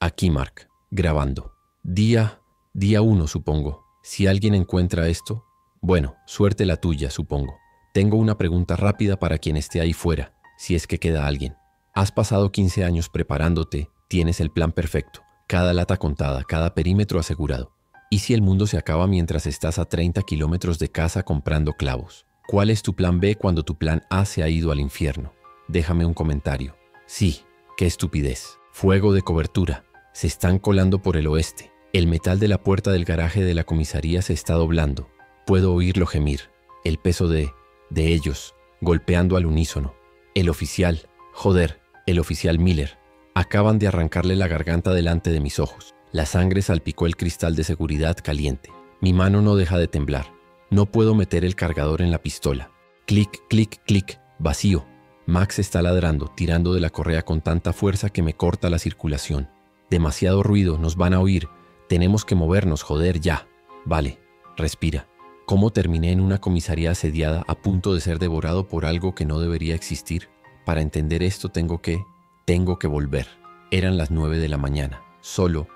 Aquí Mark, grabando. Día 1, supongo. Si alguien encuentra esto, bueno, suerte la tuya, supongo. Tengo una pregunta rápida para quien esté ahí fuera, si es que queda alguien. Has pasado 15 años preparándote, tienes el plan perfecto, cada lata contada, cada perímetro asegurado. ¿Y si el mundo se acaba mientras estás a 30 kilómetros de casa comprando clavos? ¿Cuál es tu plan B cuando tu plan A se ha ido al infierno? Déjame un comentario. Sí, qué estupidez. Fuego de cobertura. Se están colando por el oeste. El metal de la puerta del garaje de la comisaría se está doblando. Puedo oírlo gemir. El peso de ellos, golpeando al unísono. El oficial, el oficial Miller. Acaban de arrancarle la garganta delante de mis ojos. La sangre salpicó el cristal de seguridad caliente. Mi mano no deja de temblar. No puedo meter el cargador en la pistola. Clic, clic, clic. Vacío. Max está ladrando, tirando de la correa con tanta fuerza que me corta la circulación. Demasiado ruido, nos van a oír. Tenemos que movernos, ya. Vale, respira. ¿Cómo terminé en una comisaría asediada a punto de ser devorado por algo que no debería existir? Para entender esto tengo que volver. Eran las 9 de la mañana. Solo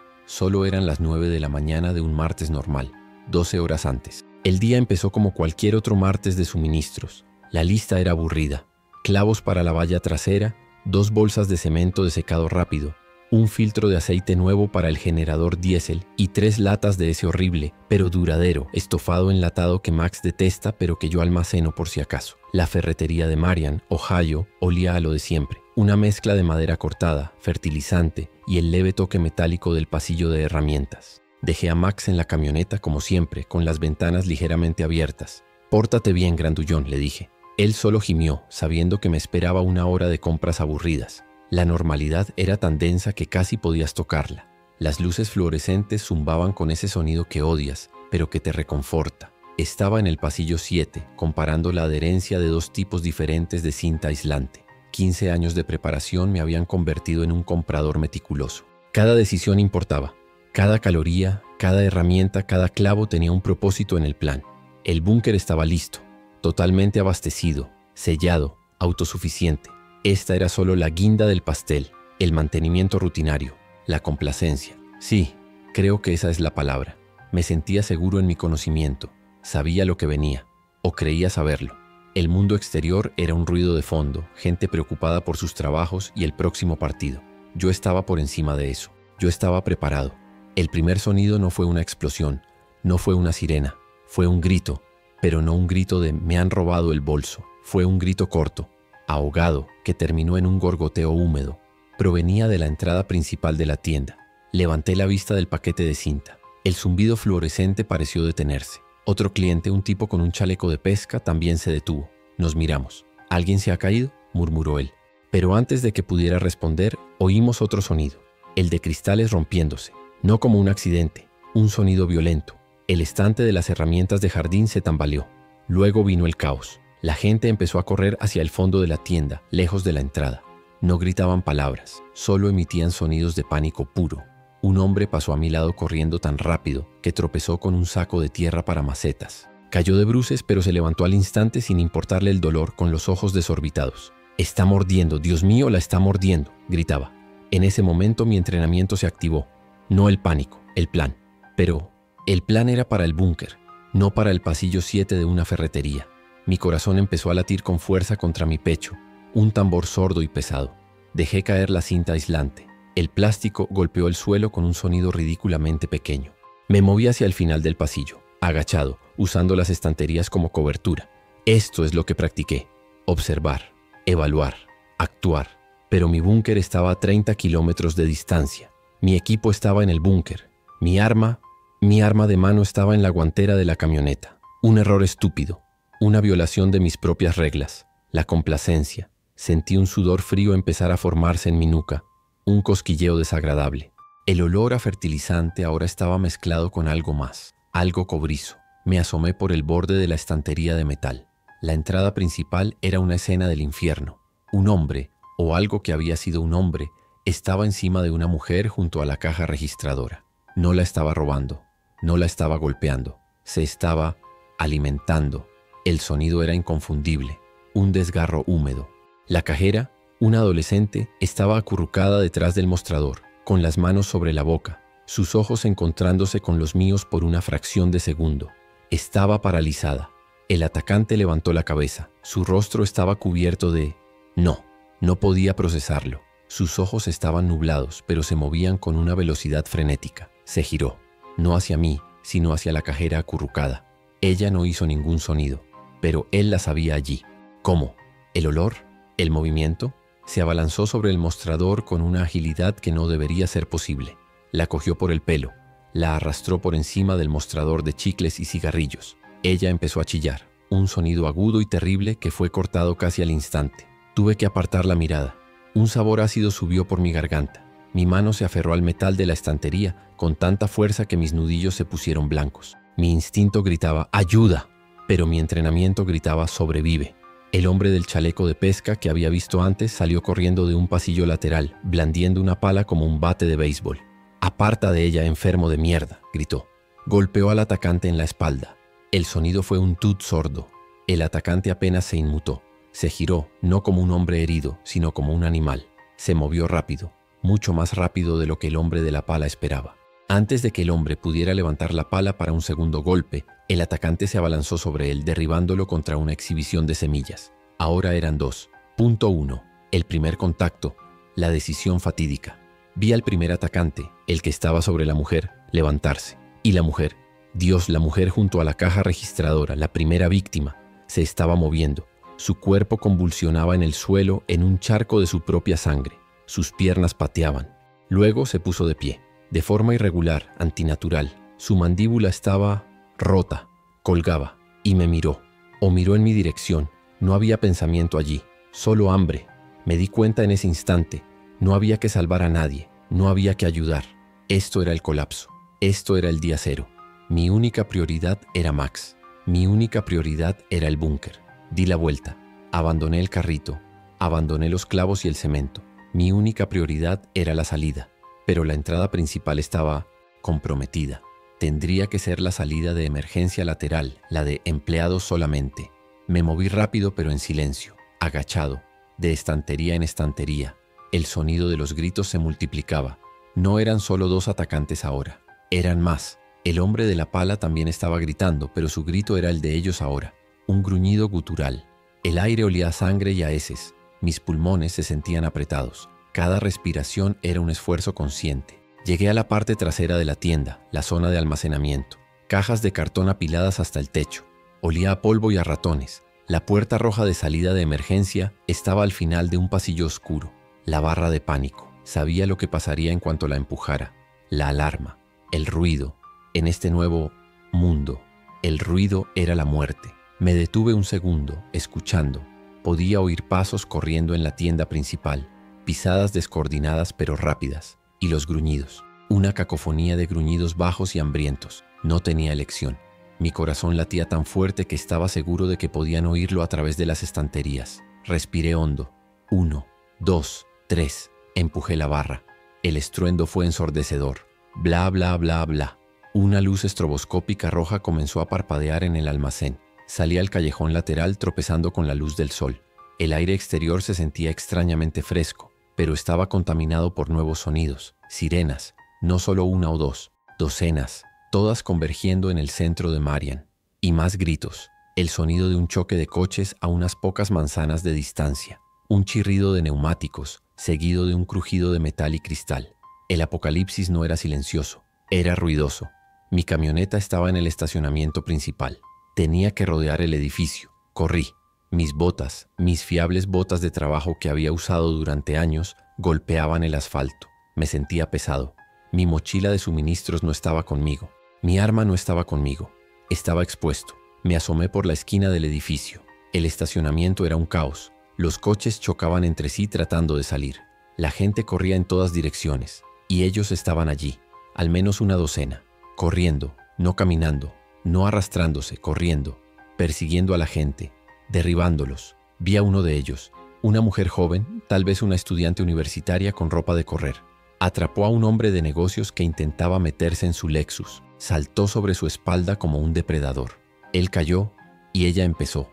eran las 9 de la mañana de un martes normal, 12 horas antes. El día empezó como cualquier otro martes de suministros. La lista era aburrida. Clavos para la valla trasera, 2 bolsas de cemento de secado rápido, un filtro de aceite nuevo para el generador diésel y 3 latas de ese horrible, pero duradero, estofado enlatado que Max detesta pero que yo almaceno por si acaso. La ferretería de Marian, Ohio, olía a lo de siempre. Una mezcla de madera cortada, fertilizante y el leve toque metálico del pasillo de herramientas. Dejé a Max en la camioneta como siempre, con las ventanas ligeramente abiertas. «Pórtate bien, grandullón», le dije. Él solo gimió, sabiendo que me esperaba una hora de compras aburridas. La normalidad era tan densa que casi podías tocarla. Las luces fluorescentes zumbaban con ese sonido que odias, pero que te reconforta. Estaba en el pasillo 7, comparando la adherencia de 2 tipos diferentes de cinta aislante. 15 años de preparación me habían convertido en un comprador meticuloso. Cada decisión importaba. Cada caloría, cada herramienta, cada clavo tenía un propósito en el plan. El búnker estaba listo, totalmente abastecido, sellado, autosuficiente. Esta era solo la guinda del pastel, el mantenimiento rutinario, la complacencia. Sí, creo que esa es la palabra. Me sentía seguro en mi conocimiento, sabía lo que venía, o creía saberlo. El mundo exterior era un ruido de fondo, gente preocupada por sus trabajos y el próximo partido. Yo estaba por encima de eso, yo estaba preparado. El primer sonido no fue una explosión, no fue una sirena, fue un grito, pero no un grito de «me han robado el bolso». Fue un grito corto, ahogado, que terminó en un gorgoteo húmedo. Provenía de la entrada principal de la tienda. Levanté la vista del paquete de cinta. El zumbido fluorescente pareció detenerse. Otro cliente, un tipo con un chaleco de pesca, también se detuvo. Nos miramos. «¿Alguien se ha caído?», murmuró él. Pero antes de que pudiera responder, oímos otro sonido. El de cristales rompiéndose. No como un accidente, un sonido violento. El estante de las herramientas de jardín se tambaleó. Luego vino el caos. La gente empezó a correr hacia el fondo de la tienda, lejos de la entrada. No gritaban palabras, solo emitían sonidos de pánico puro. Un hombre pasó a mi lado corriendo tan rápido que tropezó con un saco de tierra para macetas. Cayó de bruces, pero se levantó al instante sin importarle el dolor, con los ojos desorbitados. «Está mordiendo, Dios mío, la está mordiendo», gritaba. En ese momento mi entrenamiento se activó. No el pánico, el plan. Pero el plan era para el búnker, no para el pasillo 7 de una ferretería. Mi corazón empezó a latir con fuerza contra mi pecho, un tambor sordo y pesado. Dejé caer la cinta aislante. El plástico golpeó el suelo con un sonido ridículamente pequeño. Me moví hacia el final del pasillo, agachado, usando las estanterías como cobertura. Esto es lo que practiqué. Observar, evaluar, actuar. Pero mi búnker estaba a 30 kilómetros de distancia. Mi equipo estaba en el búnker. Mi arma de mano estaba en la guantera de la camioneta. Un error estúpido. Una violación de mis propias reglas. La complacencia. Sentí un sudor frío empezar a formarse en mi nuca. Un cosquilleo desagradable. El olor a fertilizante ahora estaba mezclado con algo más. Algo cobrizo. Me asomé por el borde de la estantería de metal. La entrada principal era una escena del infierno. Un hombre, o algo que había sido un hombre, estaba encima de una mujer junto a la caja registradora. No la estaba robando. No la estaba golpeando. Se estaba alimentando. El sonido era inconfundible. Un desgarro húmedo. La cajera, una adolescente, estaba acurrucada detrás del mostrador. con las manos sobre la boca, sus ojos encontrándose con los míos por una fracción de segundo. Estaba paralizada. El atacante levantó la cabeza. Su rostro estaba cubierto de... No podía procesarlo. Sus ojos estaban nublados, pero se movían con una velocidad frenética. Se giró, no hacia mí, sino hacia la cajera acurrucada. Ella no hizo ningún sonido, pero él la sabía allí. ¿Cómo? ¿El olor? ¿El movimiento? Se abalanzó sobre el mostrador con una agilidad que no debería ser posible. La cogió por el pelo, la arrastró por encima del mostrador de chicles y cigarrillos. Ella empezó a chillar, un sonido agudo y terrible que fue cortado casi al instante. Tuve que apartar la mirada. Un sabor ácido subió por mi garganta. Mi mano se aferró al metal de la estantería con tanta fuerza que mis nudillos se pusieron blancos. Mi instinto gritaba ¡ayuda!, pero mi entrenamiento gritaba ¡sobrevive! El hombre del chaleco de pesca que había visto antes salió corriendo de un pasillo lateral, blandiendo una pala como un bate de béisbol. «¡Aparta de ella, enfermo de mierda!», gritó. Golpeó al atacante en la espalda. El sonido fue un tut sordo. El atacante apenas se inmutó. Se giró, no como un hombre herido, sino como un animal. Se movió rápido, mucho más rápido de lo que el hombre de la pala esperaba. Antes de que el hombre pudiera levantar la pala para un segundo golpe, el atacante se abalanzó sobre él, derribándolo contra una exhibición de semillas. Ahora eran dos. Punto 1. El primer contacto. La decisión fatídica. Vi al primer atacante, el que estaba sobre la mujer, levantarse. Y la mujer, Dios, la mujer junto a la caja registradora, la primera víctima, se estaba moviendo. Su cuerpo convulsionaba en el suelo en un charco de su propia sangre. Sus piernas pateaban. Luego se puso de pie, de forma irregular, antinatural. Su mandíbula estaba rota, colgaba, y me miró. O miró en mi dirección. No había pensamiento allí, solo hambre. Me di cuenta en ese instante. No había que salvar a nadie, no había que ayudar. Esto era el colapso. Esto era el día cero. Mi única prioridad era Max. Mi única prioridad era el búnker. Di la vuelta. Abandoné el carrito. Abandoné los clavos y el cemento. Mi única prioridad era la salida. Pero la entrada principal estaba comprometida. Tendría que ser la salida de emergencia lateral, la de empleados solamente. Me moví rápido pero en silencio, agachado, de estantería en estantería. El sonido de los gritos se multiplicaba. No eran solo dos atacantes ahora, eran más. El hombre de la pala también estaba gritando, pero su grito era el de ellos ahora. Un gruñido gutural. El aire olía a sangre y a heces. Mis pulmones se sentían apretados. Cada respiración era un esfuerzo consciente. Llegué a la parte trasera de la tienda, la zona de almacenamiento. Cajas de cartón apiladas hasta el techo. Olía a polvo y a ratones. La puerta roja de salida de emergencia estaba al final de un pasillo oscuro. La barra de pánico. Sabía lo que pasaría en cuanto la empujara. La alarma. El ruido. En este nuevo mundo, el ruido era la muerte. Me detuve un segundo, escuchando. Podía oír pasos corriendo en la tienda principal, pisadas descoordinadas pero rápidas, y los gruñidos. Una cacofonía de gruñidos bajos y hambrientos. No tenía elección. Mi corazón latía tan fuerte que estaba seguro de que podían oírlo a través de las estanterías. Respiré hondo. 1, 2, 3. Empujé la barra. El estruendo fue ensordecedor. Bla, bla, bla, bla. Una luz estroboscópica roja comenzó a parpadear en el almacén. Salí al callejón lateral tropezando con la luz del sol. El aire exterior se sentía extrañamente fresco, pero estaba contaminado por nuevos sonidos. Sirenas, no solo una o dos, docenas, todas convergiendo en el centro de Marian. Y más gritos. El sonido de un choque de coches a unas pocas manzanas de distancia. Un chirrido de neumáticos, seguido de un crujido de metal y cristal. El apocalipsis no era silencioso, era ruidoso. Mi camioneta estaba en el estacionamiento principal. Tenía que rodear el edificio. Corrí. Mis botas, mis fiables botas de trabajo que había usado durante años, golpeaban el asfalto. Me sentía pesado. Mi mochila de suministros no estaba conmigo. Mi arma no estaba conmigo. Estaba expuesto. Me asomé por la esquina del edificio. El estacionamiento era un caos. Los coches chocaban entre sí tratando de salir. La gente corría en todas direcciones. Y ellos estaban allí, al menos una docena, corriendo, no caminando, no arrastrándose, corriendo, persiguiendo a la gente, derribándolos. Vi a uno de ellos, una mujer joven, tal vez una estudiante universitaria con ropa de correr. Atrapó a un hombre de negocios que intentaba meterse en su Lexus. Saltó sobre su espalda como un depredador. Él cayó y ella empezó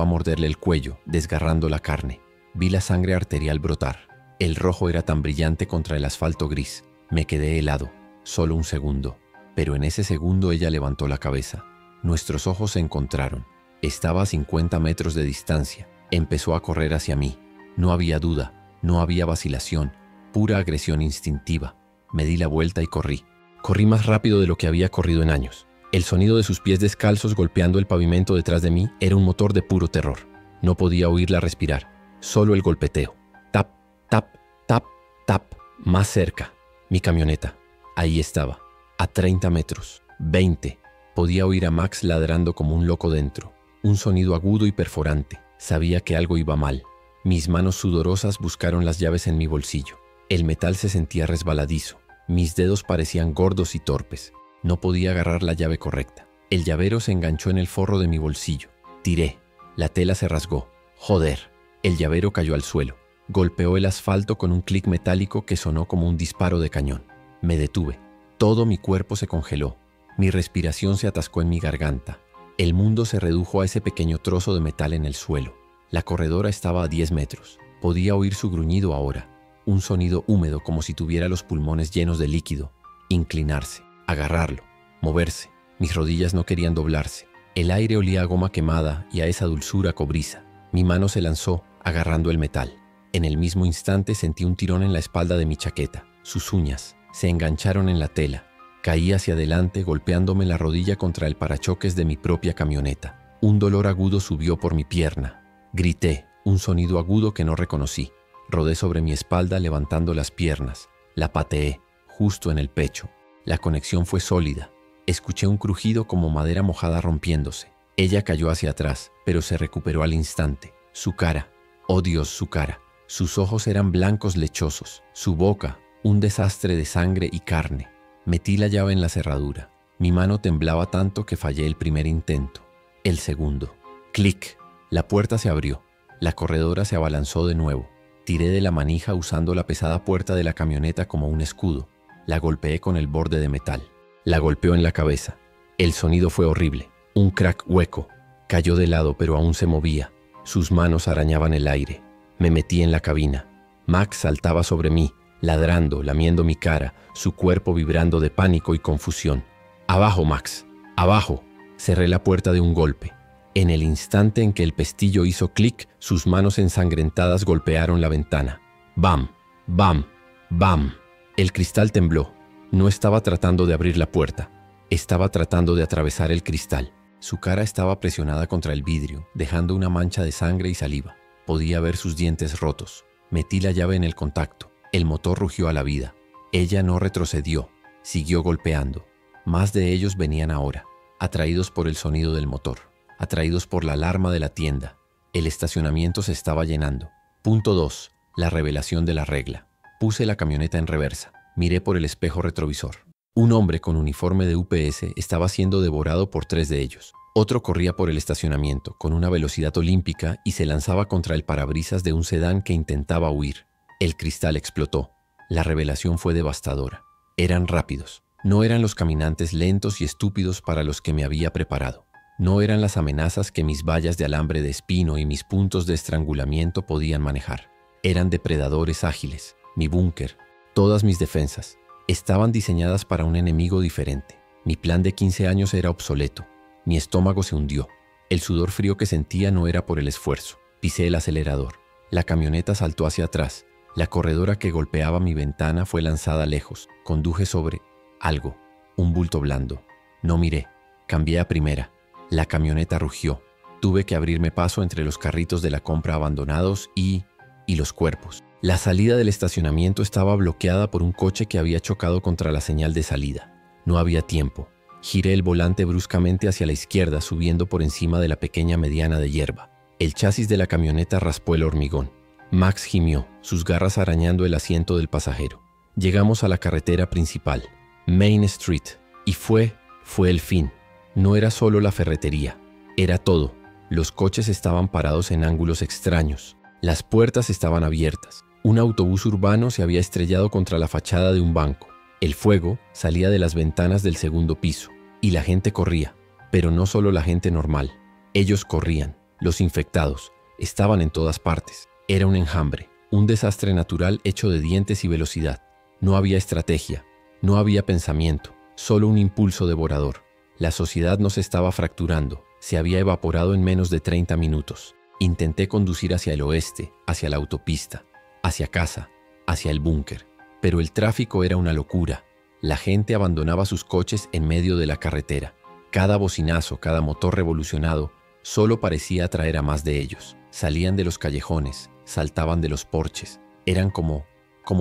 a morderle el cuello, desgarrando la carne. Vi la sangre arterial brotar. El rojo era tan brillante contra el asfalto gris. Me quedé helado. Solo un segundo. Pero en ese segundo ella levantó la cabeza. Nuestros ojos se encontraron. Estaba a 50 metros de distancia. Empezó a correr hacia mí. No había duda, no había vacilación, pura agresión instintiva. Me di la vuelta y corrí. Corrí más rápido de lo que había corrido en años. El sonido de sus pies descalzos golpeando el pavimento detrás de mí era un motor de puro terror. No podía oírla respirar, solo el golpeteo. Tap, tap, tap, tap. Más cerca. Mi camioneta. Ahí estaba. A 30 metros. 20. Podía oír a Max ladrando como un loco dentro. Un sonido agudo y perforante. Sabía que algo iba mal. Mis manos sudorosas buscaron las llaves en mi bolsillo. El metal se sentía resbaladizo. Mis dedos parecían gordos y torpes. No podía agarrar la llave correcta. El llavero se enganchó en el forro de mi bolsillo. Tiré. La tela se rasgó. Joder. El llavero cayó al suelo. Golpeó el asfalto con un clic metálico que sonó como un disparo de cañón. Me detuve. Todo mi cuerpo se congeló. Mi respiración se atascó en mi garganta. El mundo se redujo a ese pequeño trozo de metal en el suelo. La corredora estaba a 10 metros. Podía oír su gruñido ahora. Un sonido húmedo como si tuviera los pulmones llenos de líquido. Inclinarse, agarrarlo, moverse. Mis rodillas no querían doblarse. El aire olía a goma quemada y a esa dulzura cobriza. Mi mano se lanzó, agarrando el metal. En el mismo instante sentí un tirón en la espalda de mi chaqueta. Sus uñas se engancharon en la tela. Caí hacia adelante golpeándome la rodilla contra el parachoques de mi propia camioneta. Un dolor agudo subió por mi pierna. Grité, un sonido agudo que no reconocí. Rodé sobre mi espalda levantando las piernas. La pateé, justo en el pecho. La conexión fue sólida. Escuché un crujido como madera mojada rompiéndose. Ella cayó hacia atrás, pero se recuperó al instante. Su cara, oh Dios, su cara. Sus ojos eran blancos lechosos. Su boca, un desastre de sangre y carne. Metí la llave en la cerradura. Mi mano temblaba tanto que fallé el primer intento. El segundo. Clic. La puerta se abrió. La corredora se abalanzó de nuevo. Tiré de la manija usando la pesada puerta de la camioneta como un escudo. La golpeé con el borde de metal. La golpeó en la cabeza. El sonido fue horrible. Un crack hueco. Cayó de lado pero aún se movía. Sus manos arañaban el aire. Me metí en la cabina. Max saltaba sobre mí, ladrando, lamiendo mi cara, su cuerpo vibrando de pánico y confusión. «Abajo, Max, abajo». Cerré la puerta de un golpe. En el instante en que el pestillo hizo clic, sus manos ensangrentadas golpearon la ventana. ¡Bam! ¡Bam! ¡Bam! El cristal tembló. No estaba tratando de abrir la puerta. Estaba tratando de atravesar el cristal. Su cara estaba presionada contra el vidrio, dejando una mancha de sangre y saliva. Podía ver sus dientes rotos. Metí la llave en el contacto. El motor rugió a la vida. Ella no retrocedió. Siguió golpeando. Más de ellos venían ahora, atraídos por el sonido del motor, atraídos por la alarma de la tienda. El estacionamiento se estaba llenando. Punto 2. La revelación de la regla. Puse la camioneta en reversa. Miré por el espejo retrovisor. Un hombre con uniforme de UPS estaba siendo devorado por 3 de ellos. Otro corría por el estacionamiento con una velocidad olímpica y se lanzaba contra el parabrisas de un sedán que intentaba huir. El cristal explotó. La revelación fue devastadora. Eran rápidos. No eran los caminantes lentos y estúpidos para los que me había preparado. No eran las amenazas que mis vallas de alambre de espino y mis puntos de estrangulamiento podían manejar. Eran depredadores ágiles. Mi búnker, todas mis defensas, estaban diseñadas para un enemigo diferente. Mi plan de 15 años era obsoleto. Mi estómago se hundió. El sudor frío que sentía no era por el esfuerzo. Pisé el acelerador. La camioneta saltó hacia atrás. La corredora que golpeaba mi ventana fue lanzada lejos. Conduje sobre algo, un bulto blando. No miré. Cambié a primera. La camioneta rugió. Tuve que abrirme paso entre los carritos de la compra abandonados y los cuerpos. La salida del estacionamiento estaba bloqueada por un coche que había chocado contra la señal de salida. No había tiempo. Giré el volante bruscamente hacia la izquierda, subiendo por encima de la pequeña mediana de hierba. El chasis de la camioneta raspó el hormigón. Max gimió, sus garras arañando el asiento del pasajero. Llegamos a la carretera principal, Main Street, y fue el fin. No era solo la ferretería, era todo. Los coches estaban parados en ángulos extraños. Las puertas estaban abiertas. Un autobús urbano se había estrellado contra la fachada de un banco. El fuego salía de las ventanas del segundo piso. Y la gente corría, pero no solo la gente normal. Ellos corrían, los infectados, estaban en todas partes. Era un enjambre. Un desastre natural hecho de dientes y velocidad. No había estrategia, no había pensamiento, solo un impulso devorador. La sociedad nos estaba fracturando, se había evaporado en menos de 30 minutos. Intenté conducir hacia el oeste, hacia la autopista, hacia casa, hacia el búnker. Pero el tráfico era una locura. La gente abandonaba sus coches en medio de la carretera. Cada bocinazo, cada motor revolucionado, solo parecía atraer a más de ellos. Salían de los callejones, saltaban de los porches. Eran como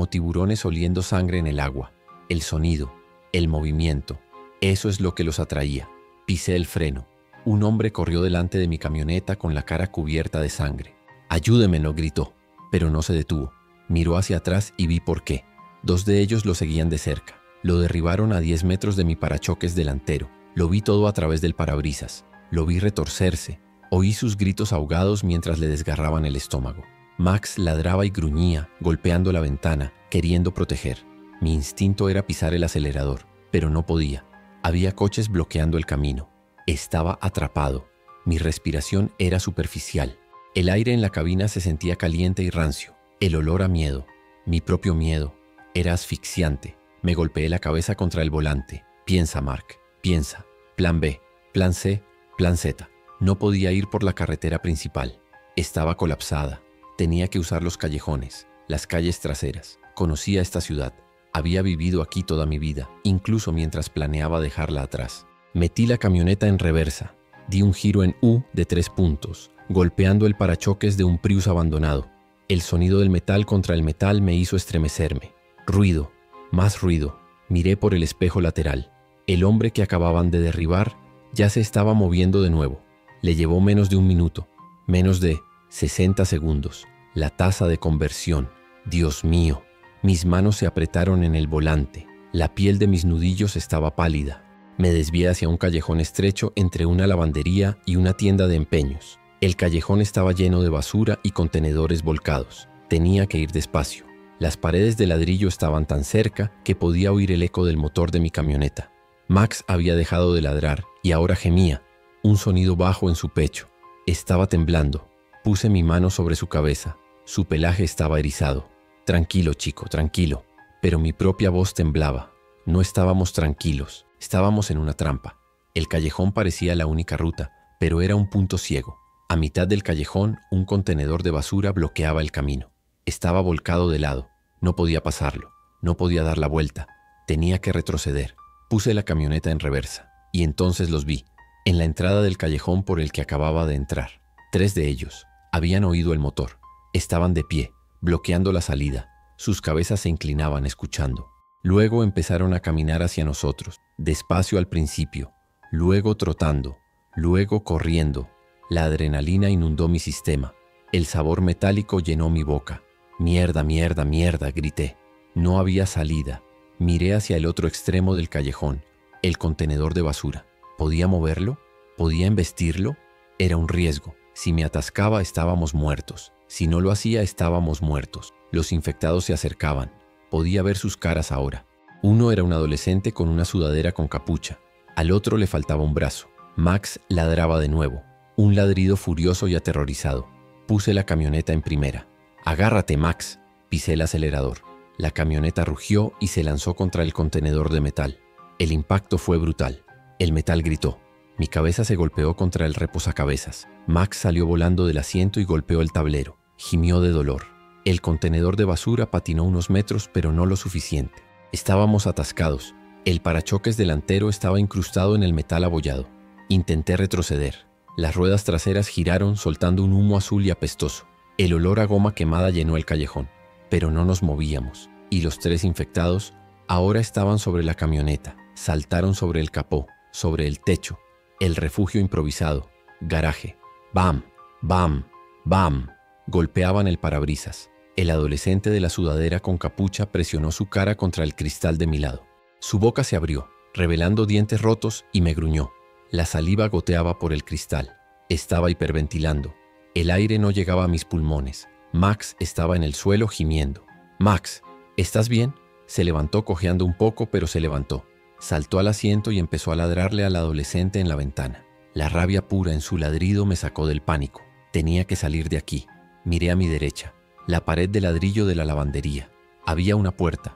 tiburones oliendo sangre en el agua. El sonido, el movimiento, eso es lo que los atraía. Pisé el freno. Un hombre corrió delante de mi camioneta con la cara cubierta de sangre. «¡Ayúdeme!», no gritó, pero no se detuvo. Miró hacia atrás y vi por qué. 2 de ellos lo seguían de cerca. Lo derribaron a 10 metros de mi parachoques delantero. Lo vi todo a través del parabrisas. Lo vi retorcerse. Oí sus gritos ahogados mientras le desgarraban el estómago. Max ladraba y gruñía, golpeando la ventana, queriendo proteger. Mi instinto era pisar el acelerador, pero no podía. Había coches bloqueando el camino. Estaba atrapado. Mi respiración era superficial. El aire en la cabina se sentía caliente y rancio. El olor a miedo, mi propio miedo, era asfixiante. Me golpeé la cabeza contra el volante. Piensa, Mark, piensa. Plan B, plan C, plan Z. No podía ir por la carretera principal. Estaba colapsada. Tenía que usar los callejones, las calles traseras. Conocía esta ciudad. Había vivido aquí toda mi vida, incluso mientras planeaba dejarla atrás. Metí la camioneta en reversa. Di un giro en U de 3 puntos, golpeando el parachoques de un Prius abandonado. El sonido del metal contra el metal me hizo estremecerme. Ruido, más ruido. Miré por el espejo lateral. El hombre que acababan de derribar ya se estaba moviendo de nuevo. Le llevó menos de 1 minuto, menos de 60 segundos. La tasa de conversión. Dios mío. Mis manos se apretaron en el volante. La piel de mis nudillos estaba pálida. Me desvié hacia un callejón estrecho entre una lavandería y una tienda de empeños. El callejón estaba lleno de basura y contenedores volcados. Tenía que ir despacio. Las paredes de ladrillo estaban tan cerca que podía oír el eco del motor de mi camioneta. Max había dejado de ladrar y ahora gemía, un sonido bajo en su pecho. Estaba temblando. Puse mi mano sobre su cabeza. Su pelaje estaba erizado. «Tranquilo, chico, tranquilo». Pero mi propia voz temblaba. No estábamos tranquilos. Estábamos en una trampa. El callejón parecía la única ruta, pero era un punto ciego. A mitad del callejón, un contenedor de basura bloqueaba el camino. Estaba volcado de lado. No podía pasarlo. No podía dar la vuelta. Tenía que retroceder. Puse la camioneta en reversa. Y entonces los vi, en la entrada del callejón por el que acababa de entrar. 3 de ellos. Habían oído el motor. Estaban de pie, bloqueando la salida. Sus cabezas se inclinaban escuchando. Luego empezaron a caminar hacia nosotros, despacio al principio, luego trotando, luego corriendo. La adrenalina inundó mi sistema. El sabor metálico llenó mi boca. «Mierda, mierda, mierda», grité. No había salida. Miré hacia el otro extremo del callejón, el contenedor de basura. ¿Podía moverlo? ¿Podía embestirlo? Era un riesgo. Si me atascaba, estábamos muertos. Si no lo hacía, estábamos muertos. Los infectados se acercaban. Podía ver sus caras ahora. Uno era un adolescente con una sudadera con capucha. Al otro le faltaba un brazo. Max ladraba de nuevo. Un ladrido furioso y aterrorizado. Puse la camioneta en primera. «Agárrate, Max». Pisé el acelerador. La camioneta rugió y se lanzó contra el contenedor de metal. El impacto fue brutal. El metal gritó. Mi cabeza se golpeó contra el reposacabezas. Max salió volando del asiento y golpeó el tablero. Gimió de dolor. El contenedor de basura patinó unos metros, pero no lo suficiente. Estábamos atascados. El parachoques delantero estaba incrustado en el metal abollado. Intenté retroceder. Las ruedas traseras giraron soltando un humo azul y apestoso. El olor a goma quemada llenó el callejón. Pero no nos movíamos. Y los 3 infectados ahora estaban sobre la camioneta. Saltaron sobre el capó, sobre el techo. El refugio improvisado. Garaje. ¡Bam! ¡Bam! ¡Bam! Golpeaban el parabrisas. El adolescente de la sudadera con capucha presionó su cara contra el cristal de mi lado. Su boca se abrió, revelando dientes rotos, y me gruñó. La saliva goteaba por el cristal. Estaba hiperventilando. El aire no llegaba a mis pulmones. Max estaba en el suelo gimiendo. «Max, ¿estás bien?». Se levantó cojeando un poco, pero se levantó. Saltó al asiento y empezó a ladrarle al adolescente en la ventana. La rabia pura en su ladrido me sacó del pánico. Tenía que salir de aquí. Miré a mi derecha. la pared de ladrillo de la lavandería. Había una puerta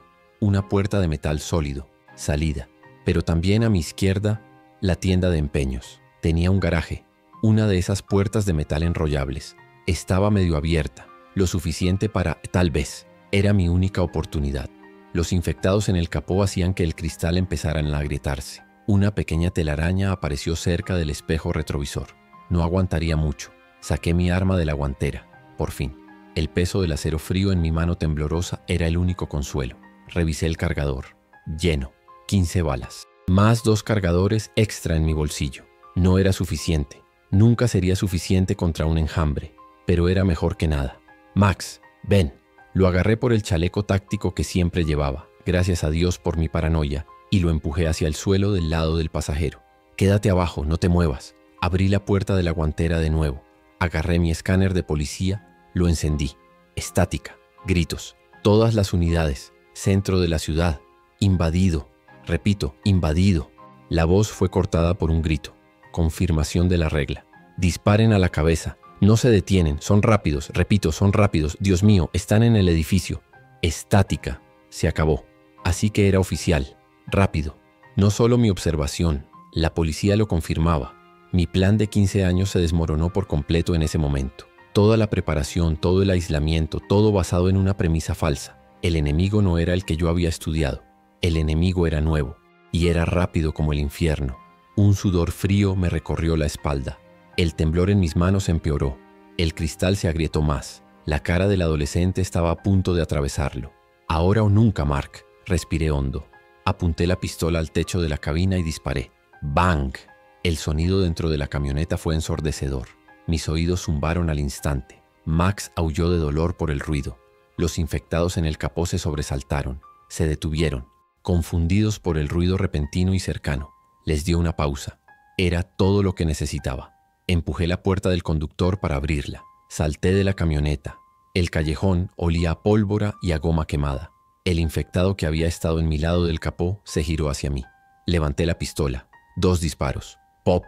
de metal sólido, salida, pero también a mi izquierda la tienda de empeños. Tenía un garaje, una de esas puertas de metal enrollables. Estaba medio abierta, lo suficiente para, tal vez, era mi única oportunidad. Los infectados en el capó hacían que el cristal empezara a agrietarse. Una pequeña telaraña apareció cerca del espejo retrovisor. No aguantaría mucho. Saqué mi arma de la guantera. Por fin. El peso del acero frío en mi mano temblorosa era el único consuelo. Revisé el cargador. Lleno. 15 balas. Más 2 cargadores extra en mi bolsillo. No era suficiente. Nunca sería suficiente contra un enjambre. Pero era mejor que nada. Max, ven. Lo agarré por el chaleco táctico que siempre llevaba, gracias a Dios por mi paranoia, y lo empujé hacia el suelo del lado del pasajero. Quédate abajo, no te muevas. Abrí la puerta de la guantera de nuevo. Agarré mi escáner de policía, lo encendí. Estática, gritos. Todas las unidades. Centro de la ciudad. Invadido. Repito, invadido. La voz fue cortada por un grito. Confirmación de la regla. Disparen a la cabeza. No se detienen, son rápidos, repito, son rápidos. Dios mío, están en el edificio. Estática. Se acabó. Así que era oficial. Rápido. No solo mi observación, la policía lo confirmaba. Mi plan de 15 años se desmoronó por completo en ese momento. Toda la preparación, todo el aislamiento, todo basado en una premisa falsa. El enemigo no era el que yo había estudiado. El enemigo era nuevo. Y era rápido como el infierno. Un sudor frío me recorrió la espalda. El temblor en mis manos empeoró. El cristal se agrietó más. La cara del adolescente estaba a punto de atravesarlo. Ahora o nunca, Mark. Respiré hondo. Apunté la pistola al techo de la cabina y disparé. ¡Bang! El sonido dentro de la camioneta fue ensordecedor. Mis oídos zumbaron al instante. Max aulló de dolor por el ruido. Los infectados en el capó se sobresaltaron. Se detuvieron, confundidos por el ruido repentino y cercano. Les dio una pausa. Era todo lo que necesitaba. Empujé la puerta del conductor para abrirla. Salté de la camioneta. El callejón olía a pólvora y a goma quemada. El infectado que había estado en mi lado del capó se giró hacia mí. Levanté la pistola. 2 disparos. Pop,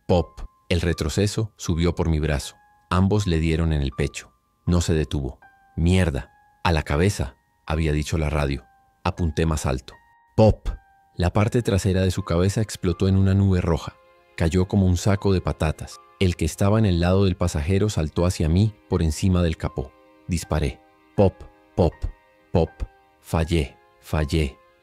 pop. El retroceso subió por mi brazo. Ambos le dieron en el pecho. No se detuvo. ¡Mierda! A la cabeza, había dicho la radio. Apunté más alto. ¡Pop! La parte trasera de su cabeza explotó en una nube roja. Cayó como un saco de patatas. El que estaba en el lado del pasajero saltó hacia mí por encima del capó. Disparé. Pop, pop, pop. Fallé,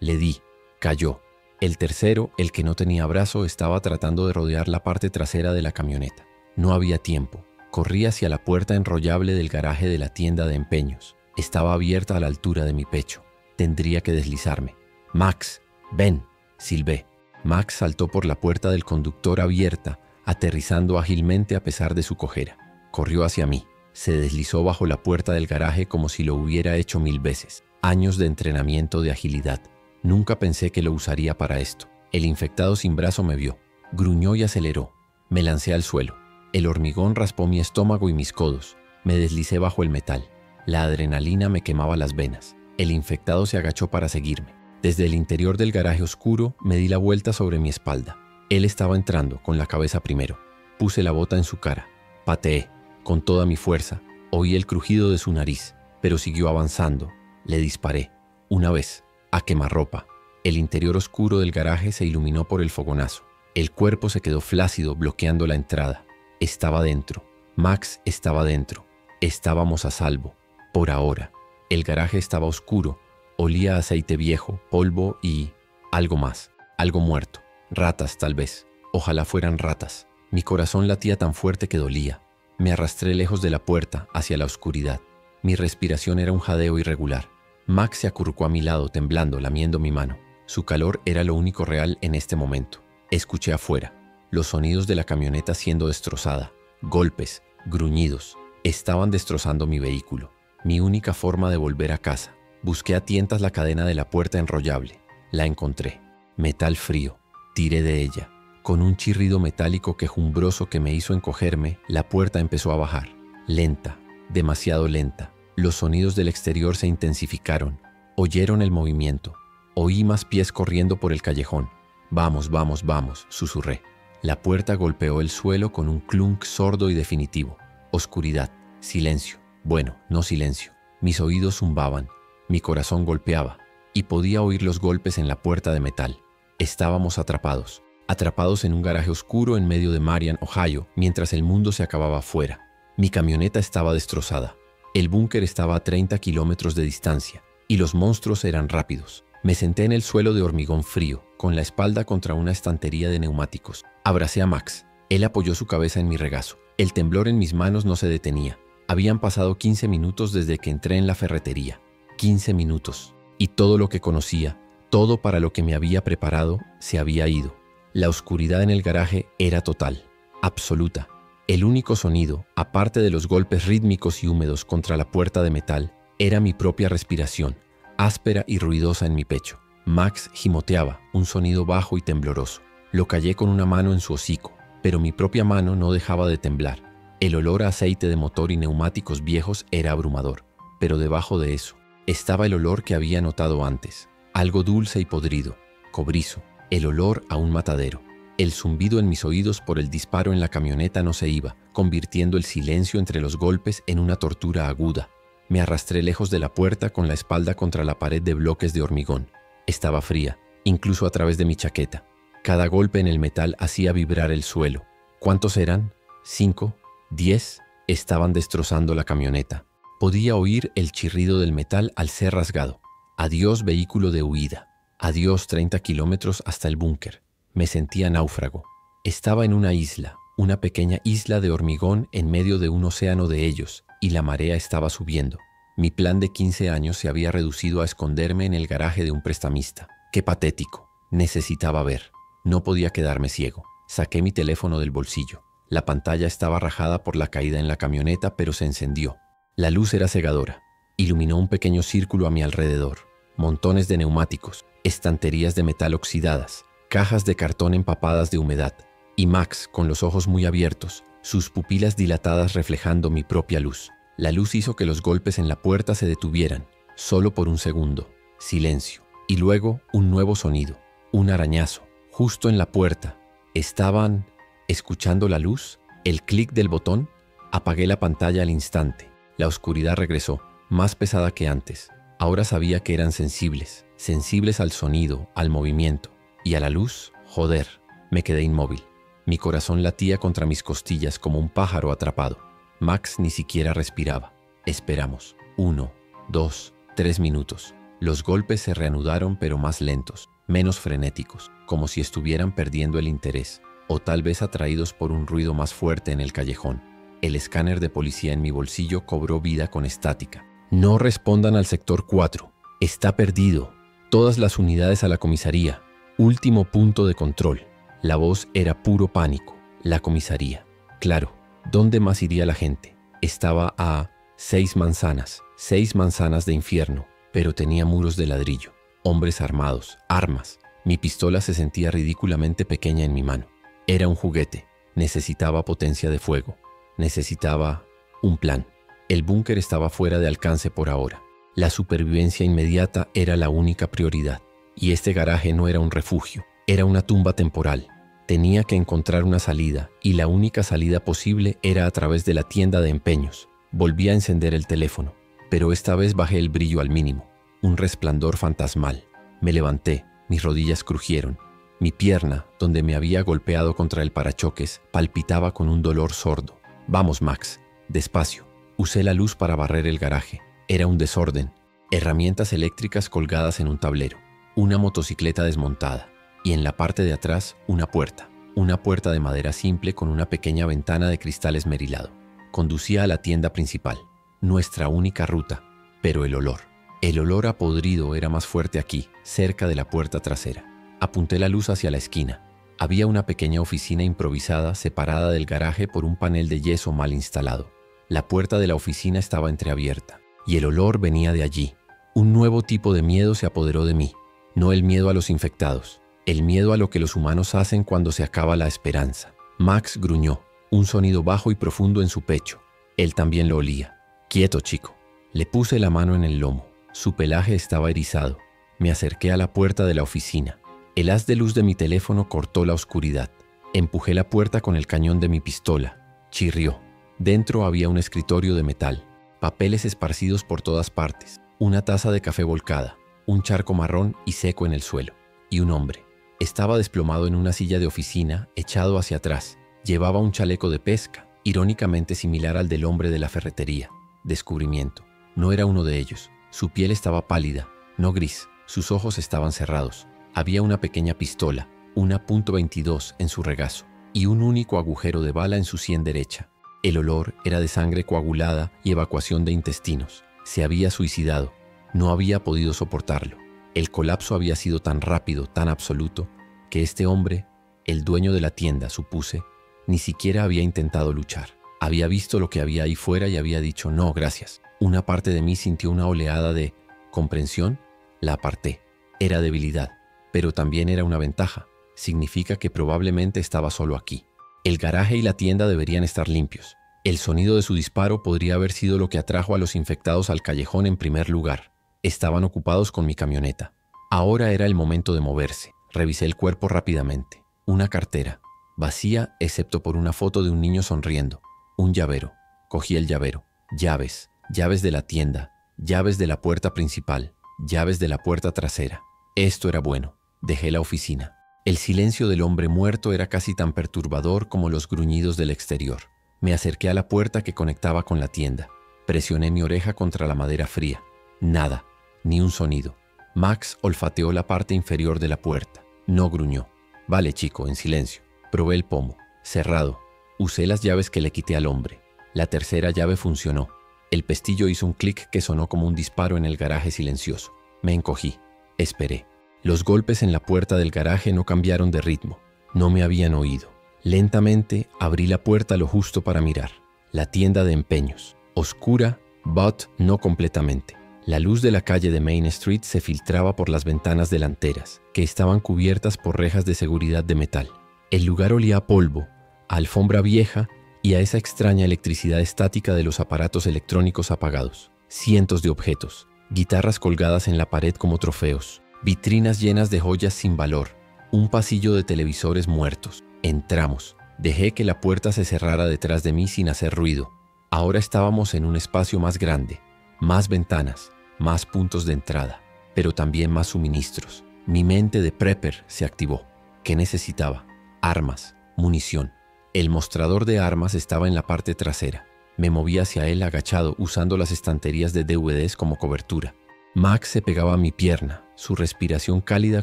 le di. Cayó. El tercero, el que no tenía brazo, estaba tratando de rodear la parte trasera de la camioneta. No había tiempo. Corrí hacia la puerta enrollable del garaje de la tienda de empeños. Estaba abierta a la altura de mi pecho. Tendría que deslizarme. Max, ven, silbé. Max saltó por la puerta del conductor abierta, aterrizando ágilmente a pesar de su cojera. Corrió hacia mí. Se deslizó bajo la puerta del garaje como si lo hubiera hecho 1000 veces. Años de entrenamiento de agilidad. Nunca pensé que lo usaría para esto. El infectado sin brazo me vio. Gruñó y aceleró. Me lancé al suelo. El hormigón raspó mi estómago y mis codos. Me deslicé bajo el metal. La adrenalina me quemaba las venas. El infectado se agachó para seguirme. Desde el interior del garaje oscuro me di la vuelta sobre mi espalda. Él estaba entrando, con la cabeza primero. Puse la bota en su cara. Pateé, con toda mi fuerza. Oí el crujido de su nariz, pero siguió avanzando. Le disparé. Una vez, a quemarropa. El interior oscuro del garaje se iluminó por el fogonazo. El cuerpo se quedó flácido, bloqueando la entrada. Estaba dentro. Max estaba dentro. Estábamos a salvo. Por ahora. El garaje estaba oscuro. Olía a aceite viejo, polvo y algo más. Algo muerto. Ratas, tal vez. Ojalá fueran ratas. Mi corazón latía tan fuerte que dolía. Me arrastré lejos de la puerta, hacia la oscuridad. Mi respiración era un jadeo irregular. Max se acurrucó a mi lado, temblando, lamiendo mi mano. Su calor era lo único real en este momento. Escuché afuera. Los sonidos de la camioneta siendo destrozada. Golpes, gruñidos. Estaban destrozando mi vehículo. Mi única forma de volver a casa. Busqué a tientas la cadena de la puerta enrollable. La encontré. Metal frío. Tiré de ella. Con un chirrido metálico quejumbroso que me hizo encogerme, la puerta empezó a bajar. Lenta, demasiado lenta. Los sonidos del exterior se intensificaron. Oyeron el movimiento. Oí más pies corriendo por el callejón. Vamos, vamos, vamos, susurré. La puerta golpeó el suelo con un clunk sordo y definitivo. Oscuridad, silencio. Bueno, no silencio. Mis oídos zumbaban, mi corazón golpeaba, y podía oír los golpes en la puerta de metal. Estábamos atrapados en un garaje oscuro en medio de Marion, Ohio, mientras el mundo se acababa afuera. Mi camioneta estaba destrozada. El búnker estaba a 30 kilómetros de distancia, y los monstruos eran rápidos. Me senté en el suelo de hormigón frío, con la espalda contra una estantería de neumáticos. Abracé a Max. Él apoyó su cabeza en mi regazo. El temblor en mis manos no se detenía. Habían pasado 15 minutos desde que entré en la ferretería. 15 minutos. Y todo lo que conocía, todo para lo que me había preparado, se había ido. La oscuridad en el garaje era total, absoluta. El único sonido, aparte de los golpes rítmicos y húmedos contra la puerta de metal, era mi propia respiración, áspera y ruidosa en mi pecho. Max gimoteaba, un sonido bajo y tembloroso. Lo callé con una mano en su hocico, pero mi propia mano no dejaba de temblar. El olor a aceite de motor y neumáticos viejos era abrumador, pero debajo de eso estaba el olor que había notado antes, algo dulce y podrido, cobrizo, el olor a un matadero. El zumbido en mis oídos por el disparo en la camioneta no se iba, convirtiendo el silencio entre los golpes en una tortura aguda. Me arrastré lejos de la puerta con la espalda contra la pared de bloques de hormigón. Estaba fría, incluso a través de mi chaqueta. Cada golpe en el metal hacía vibrar el suelo. ¿Cuántos eran? 5, 10. Estaban destrozando la camioneta. Podía oír el chirrido del metal al ser rasgado. Adiós vehículo de huida. Adiós 30 kilómetros hasta el búnker. Me sentía náufrago. Estaba en una isla, una pequeña isla de hormigón en medio de un océano de ellos, y la marea estaba subiendo. Mi plan de 15 años se había reducido a esconderme en el garaje de un prestamista. ¡Qué patético! Necesitaba ver. No podía quedarme ciego. Saqué mi teléfono del bolsillo. La pantalla estaba rajada por la caída en la camioneta, pero se encendió. La luz era cegadora. Iluminó un pequeño círculo a mi alrededor. Montones de neumáticos, estanterías de metal oxidadas, cajas de cartón empapadas de humedad, y Max con los ojos muy abiertos, sus pupilas dilatadas reflejando mi propia luz. La luz hizo que los golpes en la puerta se detuvieran, solo por un segundo. Silencio. Y luego un nuevo sonido, un arañazo, justo en la puerta. ¿Estaban escuchando la luz? ¿El clic del botón? Apagué la pantalla al instante. La oscuridad regresó, más pesada que antes. Ahora sabía que eran sensibles al sonido, al movimiento. Y a la luz, joder, me quedé inmóvil. Mi corazón latía contra mis costillas como un pájaro atrapado. Max ni siquiera respiraba. Esperamos. 1, 2, 3 minutos. Los golpes se reanudaron pero más lentos, menos frenéticos, como si estuvieran perdiendo el interés, o tal vez atraídos por un ruido más fuerte en el callejón. El escáner de policía en mi bolsillo cobró vida con estática. No respondan al sector 4. Está perdido. Todas las unidades a la comisaría. Último punto de control. La voz era puro pánico. La comisaría. Claro, ¿dónde más iría la gente? Estaba a 6 manzanas de infierno, pero tenía muros de ladrillo, hombres armados, armas. Mi pistola se sentía ridículamente pequeña en mi mano. Era un juguete. Necesitaba potencia de fuego. Necesitaba un plan. El búnker estaba fuera de alcance por ahora. La supervivencia inmediata era la única prioridad. Y este garaje no era un refugio, era una tumba temporal. Tenía que encontrar una salida, y la única salida posible era a través de la tienda de empeños. Volví a encender el teléfono, pero esta vez bajé el brillo al mínimo. Un resplandor fantasmal. Me levanté, mis rodillas crujieron. Mi pierna, donde me había golpeado contra el parachoques, palpitaba con un dolor sordo. Vamos, Max, despacio. Usé la luz para barrer el garaje. Era un desorden. Herramientas eléctricas colgadas en un tablero. Una motocicleta desmontada. Y en la parte de atrás, una puerta. Una puerta de madera simple con una pequeña ventana de cristal esmerilado. Conducía a la tienda principal. Nuestra única ruta. Pero el olor a podrido era más fuerte aquí, cerca de la puerta trasera. Apunté la luz hacia la esquina. Había una pequeña oficina improvisada separada del garaje por un panel de yeso mal instalado. La puerta de la oficina estaba entreabierta, y el olor venía de allí. Un nuevo tipo de miedo se apoderó de mí. No el miedo a los infectados, el miedo a lo que los humanos hacen cuando se acaba la esperanza. Max gruñó, un sonido bajo y profundo en su pecho. Él también lo olía. Quieto, chico. Le puse la mano en el lomo. Su pelaje estaba erizado. Me acerqué a la puerta de la oficina. El haz de luz de mi teléfono cortó la oscuridad. Empujé la puerta con el cañón de mi pistola. Chirrió. Dentro había un escritorio de metal, papeles esparcidos por todas partes, una taza de café volcada, un charco marrón y seco en el suelo, y un hombre. Estaba desplomado en una silla de oficina, echado hacia atrás. Llevaba un chaleco de pesca, irónicamente similar al del hombre de la ferretería. Descubrimiento. No era uno de ellos. Su piel estaba pálida, no gris. Sus ojos estaban cerrados. Había una pequeña pistola, una .22 en su regazo, y un único agujero de bala en su sien derecha. El olor era de sangre coagulada y evacuación de intestinos. Se había suicidado. No había podido soportarlo. El colapso había sido tan rápido, tan absoluto, que este hombre, el dueño de la tienda, supuse, ni siquiera había intentado luchar. Había visto lo que había ahí fuera y había dicho no, gracias. Una parte de mí sintió una oleada de comprensión. La aparté. Era debilidad, pero también era una ventaja. Significa que probablemente estaba solo aquí. El garaje y la tienda deberían estar limpios. El sonido de su disparo podría haber sido lo que atrajo a los infectados al callejón en primer lugar. Estaban ocupados con mi camioneta. Ahora era el momento de moverse. Revisé el cuerpo rápidamente. Una cartera, vacía excepto por una foto de un niño sonriendo. Un llavero. Cogí el llavero. Llaves. Llaves de la tienda. Llaves de la puerta principal. Llaves de la puerta trasera. Esto era bueno. Dejé la oficina. El silencio del hombre muerto era casi tan perturbador como los gruñidos del exterior. Me acerqué a la puerta que conectaba con la tienda. Presioné mi oreja contra la madera fría. Nada. Ni un sonido. Max olfateó la parte inferior de la puerta. No gruñó. Vale, chico, en silencio. Probé el pomo. Cerrado. Usé las llaves que le quité al hombre. La tercera llave funcionó. El pestillo hizo un clic que sonó como un disparo en el garaje silencioso. Me encogí. Esperé. Los golpes en la puerta del garaje no cambiaron de ritmo. No me habían oído. Lentamente abrí la puerta lo justo para mirar. La tienda de empeños. Oscura, but no completamente. La luz de la calle de Main Street se filtraba por las ventanas delanteras, que estaban cubiertas por rejas de seguridad de metal. El lugar olía a polvo, a alfombra vieja y a esa extraña electricidad estática de los aparatos electrónicos apagados. Cientos de objetos, guitarras colgadas en la pared como trofeos, vitrinas llenas de joyas sin valor, un pasillo de televisores muertos. Entramos. Dejé que la puerta se cerrara detrás de mí sin hacer ruido. Ahora estábamos en un espacio más grande, más ventanas, más puntos de entrada, pero también más suministros. Mi mente de prepper se activó. ¿Qué necesitaba? Armas, munición. El mostrador de armas estaba en la parte trasera. Me moví hacia él agachado usando las estanterías de DVDs como cobertura. Max se pegaba a mi pierna, su respiración cálida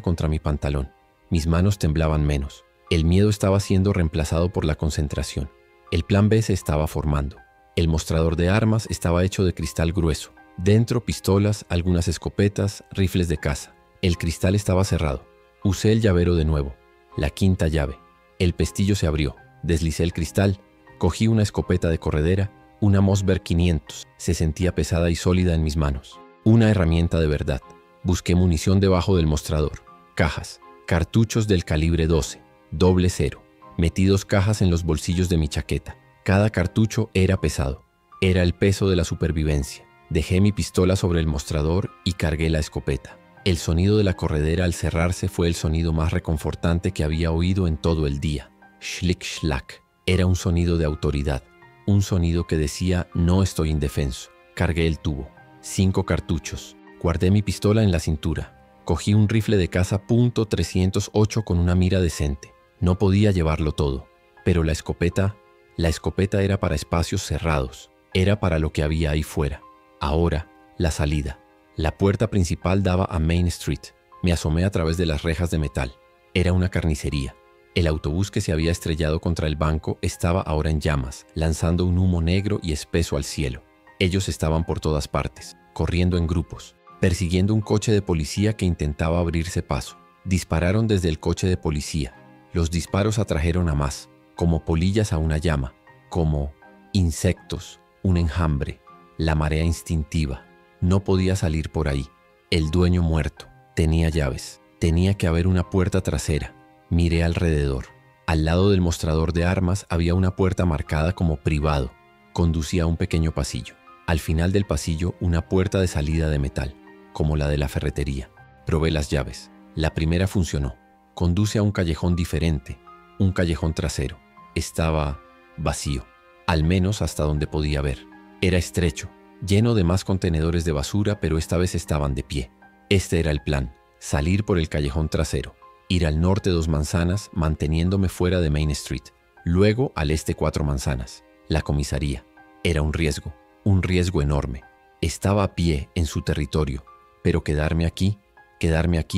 contra mi pantalón. Mis manos temblaban menos. El miedo estaba siendo reemplazado por la concentración. El plan B se estaba formando. El mostrador de armas estaba hecho de cristal grueso. Dentro pistolas, algunas escopetas, rifles de caza. El cristal estaba cerrado. Usé el llavero de nuevo. La quinta llave. El pestillo se abrió. Deslicé el cristal. Cogí una escopeta de corredera, una Mossberg 500. Se sentía pesada y sólida en mis manos. Una herramienta de verdad. Busqué munición debajo del mostrador. Cajas. Cartuchos del calibre 12. Doble cero. Metí 2 cajas en los bolsillos de mi chaqueta. Cada cartucho era pesado. Era el peso de la supervivencia. Dejé mi pistola sobre el mostrador y cargué la escopeta. El sonido de la corredera al cerrarse fue el sonido más reconfortante que había oído en todo el día. Schlick schlack. Era un sonido de autoridad. Un sonido que decía no estoy indefenso. Cargué el tubo. 5 cartuchos. Guardé mi pistola en la cintura. Cogí un rifle de caza .308 con una mira decente. No podía llevarlo todo. Pero la escopeta era para espacios cerrados. Era para lo que había ahí fuera. Ahora, la salida. La puerta principal daba a Main Street. Me asomé a través de las rejas de metal. Era una carnicería. El autobús que se había estrellado contra el banco estaba ahora en llamas, lanzando un humo negro y espeso al cielo. Ellos estaban por todas partes, corriendo en grupos, persiguiendo un coche de policía que intentaba abrirse paso. Dispararon desde el coche de policía. Los disparos atrajeron a más, como polillas a una llama, como insectos, un enjambre, la marea instintiva. No podía salir por ahí. El dueño muerto. Tenía llaves. Tenía que haber una puerta trasera. Miré alrededor. Al lado del mostrador de armas había una puerta marcada como privado. Conducía a un pequeño pasillo. Al final del pasillo, una puerta de salida de metal, como la de la ferretería. Probé las llaves. La primera funcionó. Conduce a un callejón diferente, un callejón trasero. Estaba vacío, al menos hasta donde podía ver. Era estrecho, lleno de más contenedores de basura, pero esta vez estaban de pie. Este era el plan: salir por el callejón trasero, ir al norte 2 manzanas, manteniéndome fuera de Main Street, luego al este 4 manzanas, la comisaría. Era un riesgo enorme. Estaba a pie en su territorio, pero quedarme aquí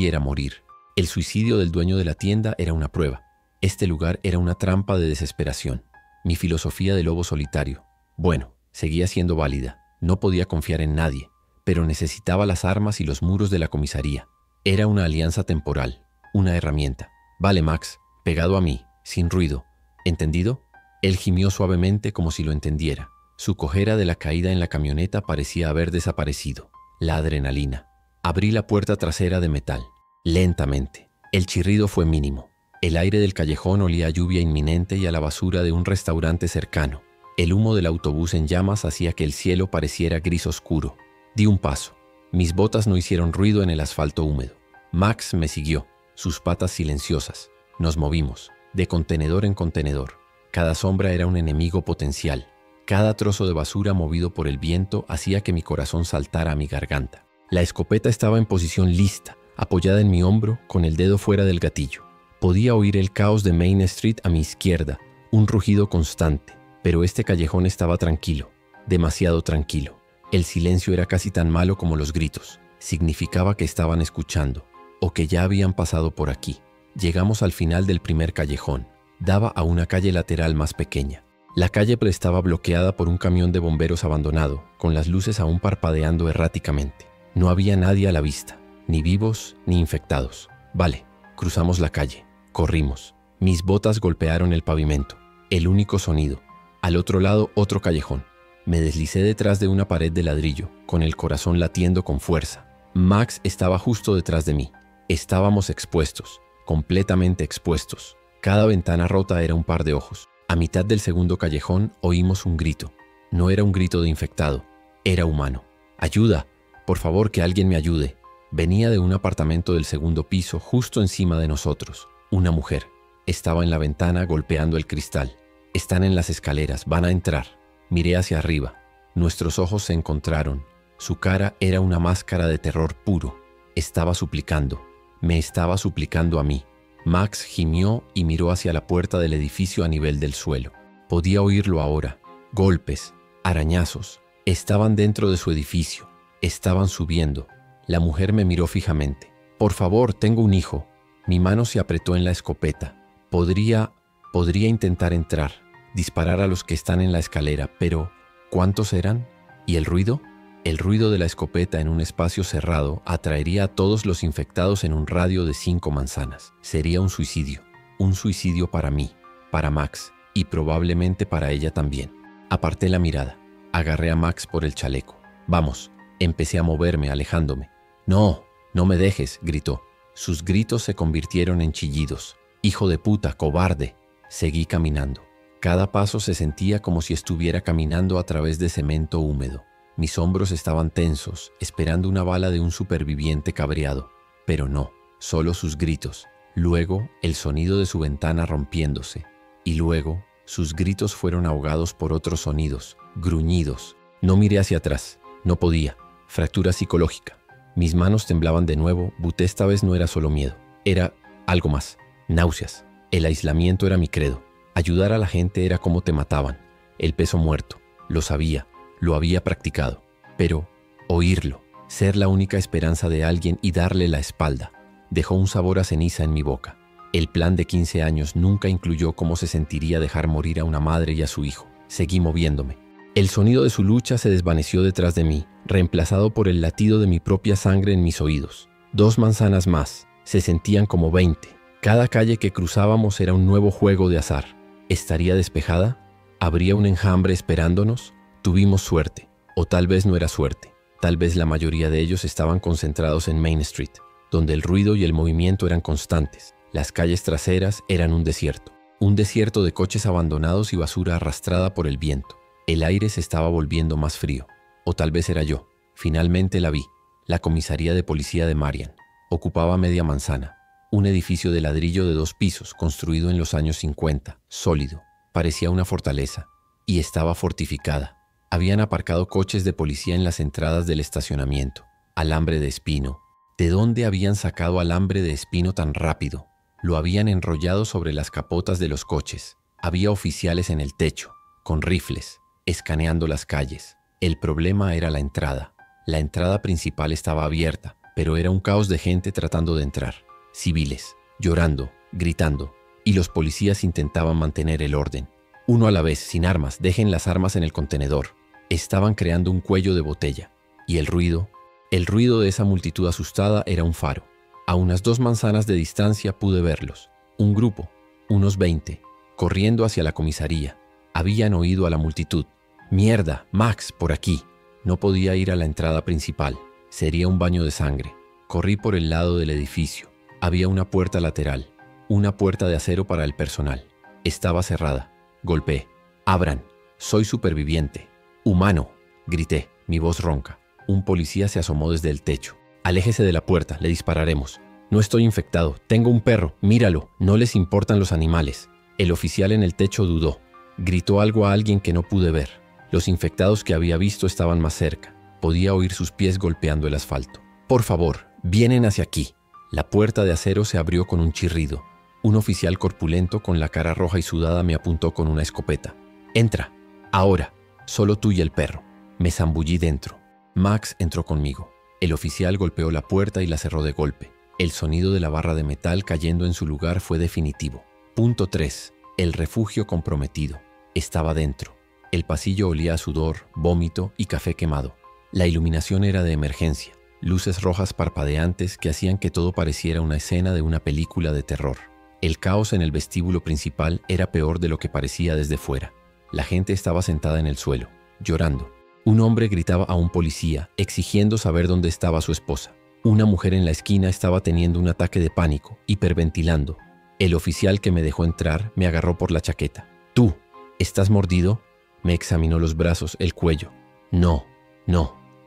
era morir. El suicidio del dueño de la tienda era una prueba. Este lugar era una trampa de desesperación. Mi filosofía de lobo solitario, bueno, seguía siendo válida. No podía confiar en nadie, pero necesitaba las armas y los muros de la comisaría. Era una alianza temporal, una herramienta. Vale, Max, pegado a mí, sin ruido. ¿Entendido? Él gimió suavemente como si lo entendiera. Su cojera de la caída en la camioneta parecía haber desaparecido. La adrenalina. Abrí la puerta trasera de metal. Lentamente. El chirrido fue mínimo. El aire del callejón olía a lluvia inminente y a la basura de un restaurante cercano. El humo del autobús en llamas hacía que el cielo pareciera gris oscuro. Di un paso. Mis botas no hicieron ruido en el asfalto húmedo. Max me siguió, sus patas silenciosas. Nos movimos, de contenedor en contenedor. Cada sombra era un enemigo potencial. Cada trozo de basura movido por el viento hacía que mi corazón saltara a mi garganta. La escopeta estaba en posición lista, apoyada en mi hombro, con el dedo fuera del gatillo. Podía oír el caos de Main Street a mi izquierda, un rugido constante, pero este callejón estaba tranquilo, demasiado tranquilo. El silencio era casi tan malo como los gritos. Significaba que estaban escuchando, o que ya habían pasado por aquí. Llegamos al final del primer callejón. Daba a una calle lateral más pequeña. La calle estaba bloqueada por un camión de bomberos abandonado, con las luces aún parpadeando erráticamente. No había nadie a la vista, ni vivos ni infectados. Vale, cruzamos la calle, corrimos. Mis botas golpearon el pavimento. El único sonido. Al otro lado, otro callejón. Me deslicé detrás de una pared de ladrillo, con el corazón latiendo con fuerza. Max estaba justo detrás de mí. Estábamos expuestos, completamente expuestos. Cada ventana rota era un par de ojos. A mitad del segundo callejón oímos un grito. No era un grito de infectado, era humano. ¡Ayuda! Por favor, que alguien me ayude. Venía de un apartamento del segundo piso, justo encima de nosotros. Una mujer. Estaba en la ventana golpeando el cristal. Están en las escaleras, van a entrar. Miré hacia arriba. Nuestros ojos se encontraron. Su cara era una máscara de terror puro. Estaba suplicando. Me estaba suplicando a mí. Max gimió y miró hacia la puerta del edificio a nivel del suelo. Podía oírlo ahora. Golpes, arañazos. Estaban dentro de su edificio. Estaban subiendo. La mujer me miró fijamente. Por favor, tengo un hijo. Mi mano se apretó en la escopeta. Podría intentar entrar, disparar a los que están en la escalera, pero ¿cuántos eran? ¿Y el ruido? El ruido de la escopeta en un espacio cerrado atraería a todos los infectados en un radio de 5 manzanas. Sería un suicidio para mí, para Max y probablemente para ella también. Aparté la mirada, agarré a Max por el chaleco. Vamos, empecé a moverme, alejándome. No, no me dejes, gritó. Sus gritos se convirtieron en chillidos. Hijo de puta, cobarde. Seguí caminando. Cada paso se sentía como si estuviera caminando a través de cemento húmedo. Mis hombros estaban tensos, esperando una bala de un superviviente cabreado. Pero no, solo sus gritos. Luego, el sonido de su ventana rompiéndose. Y luego, sus gritos fueron ahogados por otros sonidos, gruñidos. No miré hacia atrás. No podía. Fractura psicológica. Mis manos temblaban de nuevo. Buté esta vez no era solo miedo. Era algo más. Náuseas. El aislamiento era mi credo. Ayudar a la gente era como te mataban. El peso muerto. Lo sabía. Lo había practicado. Pero oírlo, ser la única esperanza de alguien y darle la espalda, dejó un sabor a ceniza en mi boca. El plan de 15 años nunca incluyó cómo se sentiría dejar morir a una madre y a su hijo. Seguí moviéndome. El sonido de su lucha se desvaneció detrás de mí, reemplazado por el latido de mi propia sangre en mis oídos. 2 manzanas más. Se sentían como 20. Cada calle que cruzábamos era un nuevo juego de azar. ¿Estaría despejada? ¿Habría un enjambre esperándonos? Tuvimos suerte, o tal vez no era suerte. Tal vez la mayoría de ellos estaban concentrados en Main Street, donde el ruido y el movimiento eran constantes. Las calles traseras eran un desierto de coches abandonados y basura arrastrada por el viento. El aire se estaba volviendo más frío, o tal vez era yo. Finalmente la vi, la comisaría de policía de Marian. Ocupaba media manzana, un edificio de ladrillo de 2 pisos construido en los años 50, sólido. Parecía una fortaleza, y estaba fortificada. Habían aparcado coches de policía en las entradas del estacionamiento. Alambre de espino. ¿De dónde habían sacado alambre de espino tan rápido? Lo habían enrollado sobre las capotas de los coches. Había oficiales en el techo, con rifles, escaneando las calles. El problema era la entrada. La entrada principal estaba abierta, pero era un caos de gente tratando de entrar. Civiles, llorando, gritando, y los policías intentaban mantener el orden. Uno a la vez, sin armas, dejen las armas en el contenedor. Estaban creando un cuello de botella. Y el ruido de esa multitud asustada era un faro. A unas 2 manzanas de distancia pude verlos. Un grupo, unos 20, corriendo hacia la comisaría. Habían oído a la multitud. «¡Mierda! Max, por aquí!». No podía ir a la entrada principal. Sería un baño de sangre. Corrí por el lado del edificio. Había una puerta lateral. Una puerta de acero para el personal. Estaba cerrada. Golpeé. «¡Abran! Soy superviviente». «¡Humano!», grité, mi voz ronca. Un policía se asomó desde el techo. «Aléjese de la puerta, le dispararemos». «No estoy infectado, tengo un perro, míralo, no les importan los animales». El oficial en el techo dudó. Gritó algo a alguien que no pude ver. Los infectados que había visto estaban más cerca. Podía oír sus pies golpeando el asfalto. «Por favor, vienen hacia aquí». La puerta de acero se abrió con un chirrido. Un oficial corpulento con la cara roja y sudada me apuntó con una escopeta. «Entra, ahora, solo tú y el perro». Me zambullí dentro. Max entró conmigo. El oficial golpeó la puerta y la cerró de golpe. El sonido de la barra de metal cayendo en su lugar fue definitivo. Punto 3. El refugio comprometido. Estaba dentro. El pasillo olía a sudor, vómito y café quemado. La iluminación era de emergencia. Luces rojas parpadeantes que hacían que todo pareciera una escena de una película de terror. El caos en el vestíbulo principal era peor de lo que parecía desde fuera. La gente estaba sentada en el suelo, llorando. Un hombre gritaba a un policía, exigiendo saber dónde estaba su esposa. Una mujer en la esquina estaba teniendo un ataque de pánico, hiperventilando. El oficial que me dejó entrar me agarró por la chaqueta. «¿Tú? ¿Estás mordido?». Me examinó los brazos, el cuello. «No,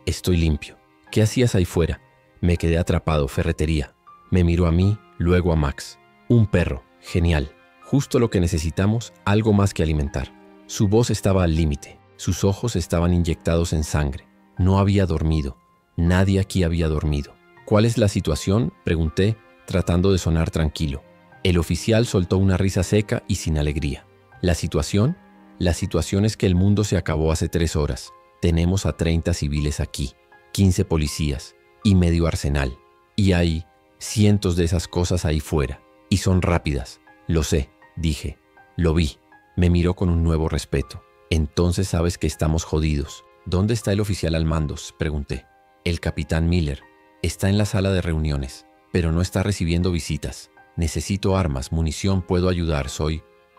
estoy limpio». «¿Qué hacías ahí fuera?». Me quedé atrapado, ferretería. Me miró a mí, luego a Max. «Un perro, genial. Justo lo que necesitamos, algo más que alimentar». Su voz estaba al límite. Sus ojos estaban inyectados en sangre. No había dormido. Nadie aquí había dormido. «¿Cuál es la situación?», pregunté, tratando de sonar tranquilo. El oficial soltó una risa seca y sin alegría. «¿La situación? La situación es que el mundo se acabó hace 3 horas. Tenemos a 30 civiles aquí, 15 policías y medio arsenal. Y hay cientos de esas cosas ahí fuera. Y son rápidas». «Lo sé», dije. «Lo vi». Me miró con un nuevo respeto. «Entonces sabes que estamos jodidos». «¿Dónde está el oficial al mando?», pregunté. «El capitán Miller. Está en la sala de reuniones, pero no está recibiendo visitas. Necesito armas, munición, puedo ayudar,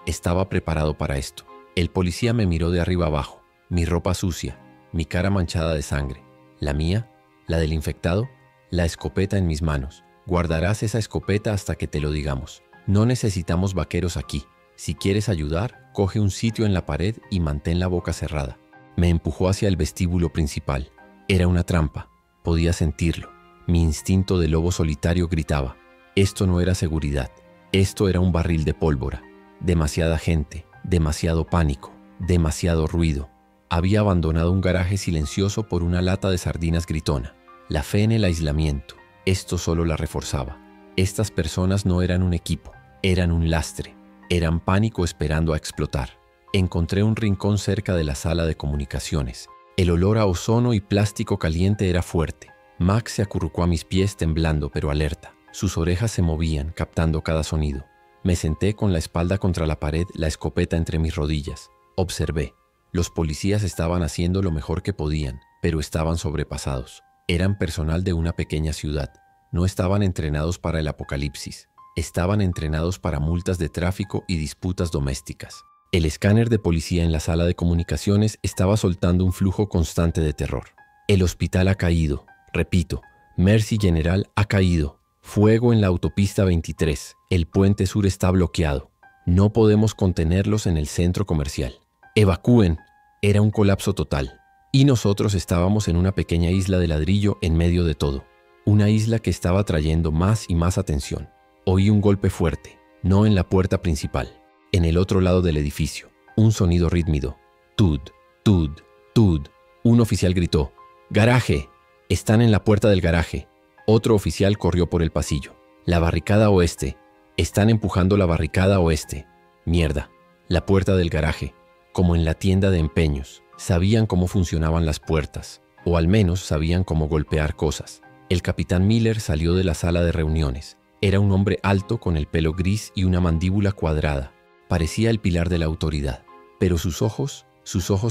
Estaba preparado para esto. El policía me miró de arriba abajo. Mi ropa sucia, mi cara manchada de sangre. ¿La mía? ¿La del infectado? La escopeta en mis manos. «Guardarás esa escopeta hasta que te lo digamos. No necesitamos vaqueros aquí. Si quieres ayudar, coge un sitio en la pared y mantén la boca cerrada». Me empujó hacia el vestíbulo principal. Era una trampa. Podía sentirlo. Mi instinto de lobo solitario gritaba. Esto no era seguridad. Esto era un barril de pólvora. Demasiada gente, demasiado pánico, demasiado ruido. Había abandonado un garaje silencioso por una lata de sardinas gritona. La fe en el aislamiento. Esto solo la reforzaba. Estas personas no eran un equipo, eran un lastre. Eran pánico esperando a explotar. Encontré un rincón cerca de la sala de comunicaciones. El olor a ozono y plástico caliente era fuerte. Max se acurrucó a mis pies temblando pero alerta. Sus orejas se movían, captando cada sonido. Me senté con la espalda contra la pared, la escopeta entre mis rodillas. Observé. Los policías estaban haciendo lo mejor que podían, pero estaban sobrepasados. Eran personal de una pequeña ciudad. No estaban entrenados para el apocalipsis. Estaban entrenados para multas de tráfico y disputas domésticas. El escáner de policía en la sala de comunicaciones estaba soltando un flujo constante de terror. «El hospital ha caído. Repito, Mercy General ha caído. Fuego en la autopista 23. El puente sur está bloqueado. No podemos contenerlos en el centro comercial. Evacúen». Era un colapso total. Y nosotros estábamos en una pequeña isla de ladrillo en medio de todo. Una isla que estaba trayendo más y más atención. Oí un golpe fuerte, no en la puerta principal, en el otro lado del edificio. Un sonido rítmico. Tud, tud, Tud. Un oficial gritó: ¡Garaje! Están en la puerta del garaje. Otro oficial corrió por el pasillo. La barricada oeste. Están empujando la barricada oeste. Mierda. La puerta del garaje. Como en la tienda de empeños. Sabían cómo funcionaban las puertas. O al menos sabían cómo golpear cosas. El capitán Miller salió de la sala de reuniones. Era un hombre alto con el pelo gris y una mandíbula cuadrada. Parecía el pilar de la autoridad. Pero sus ojos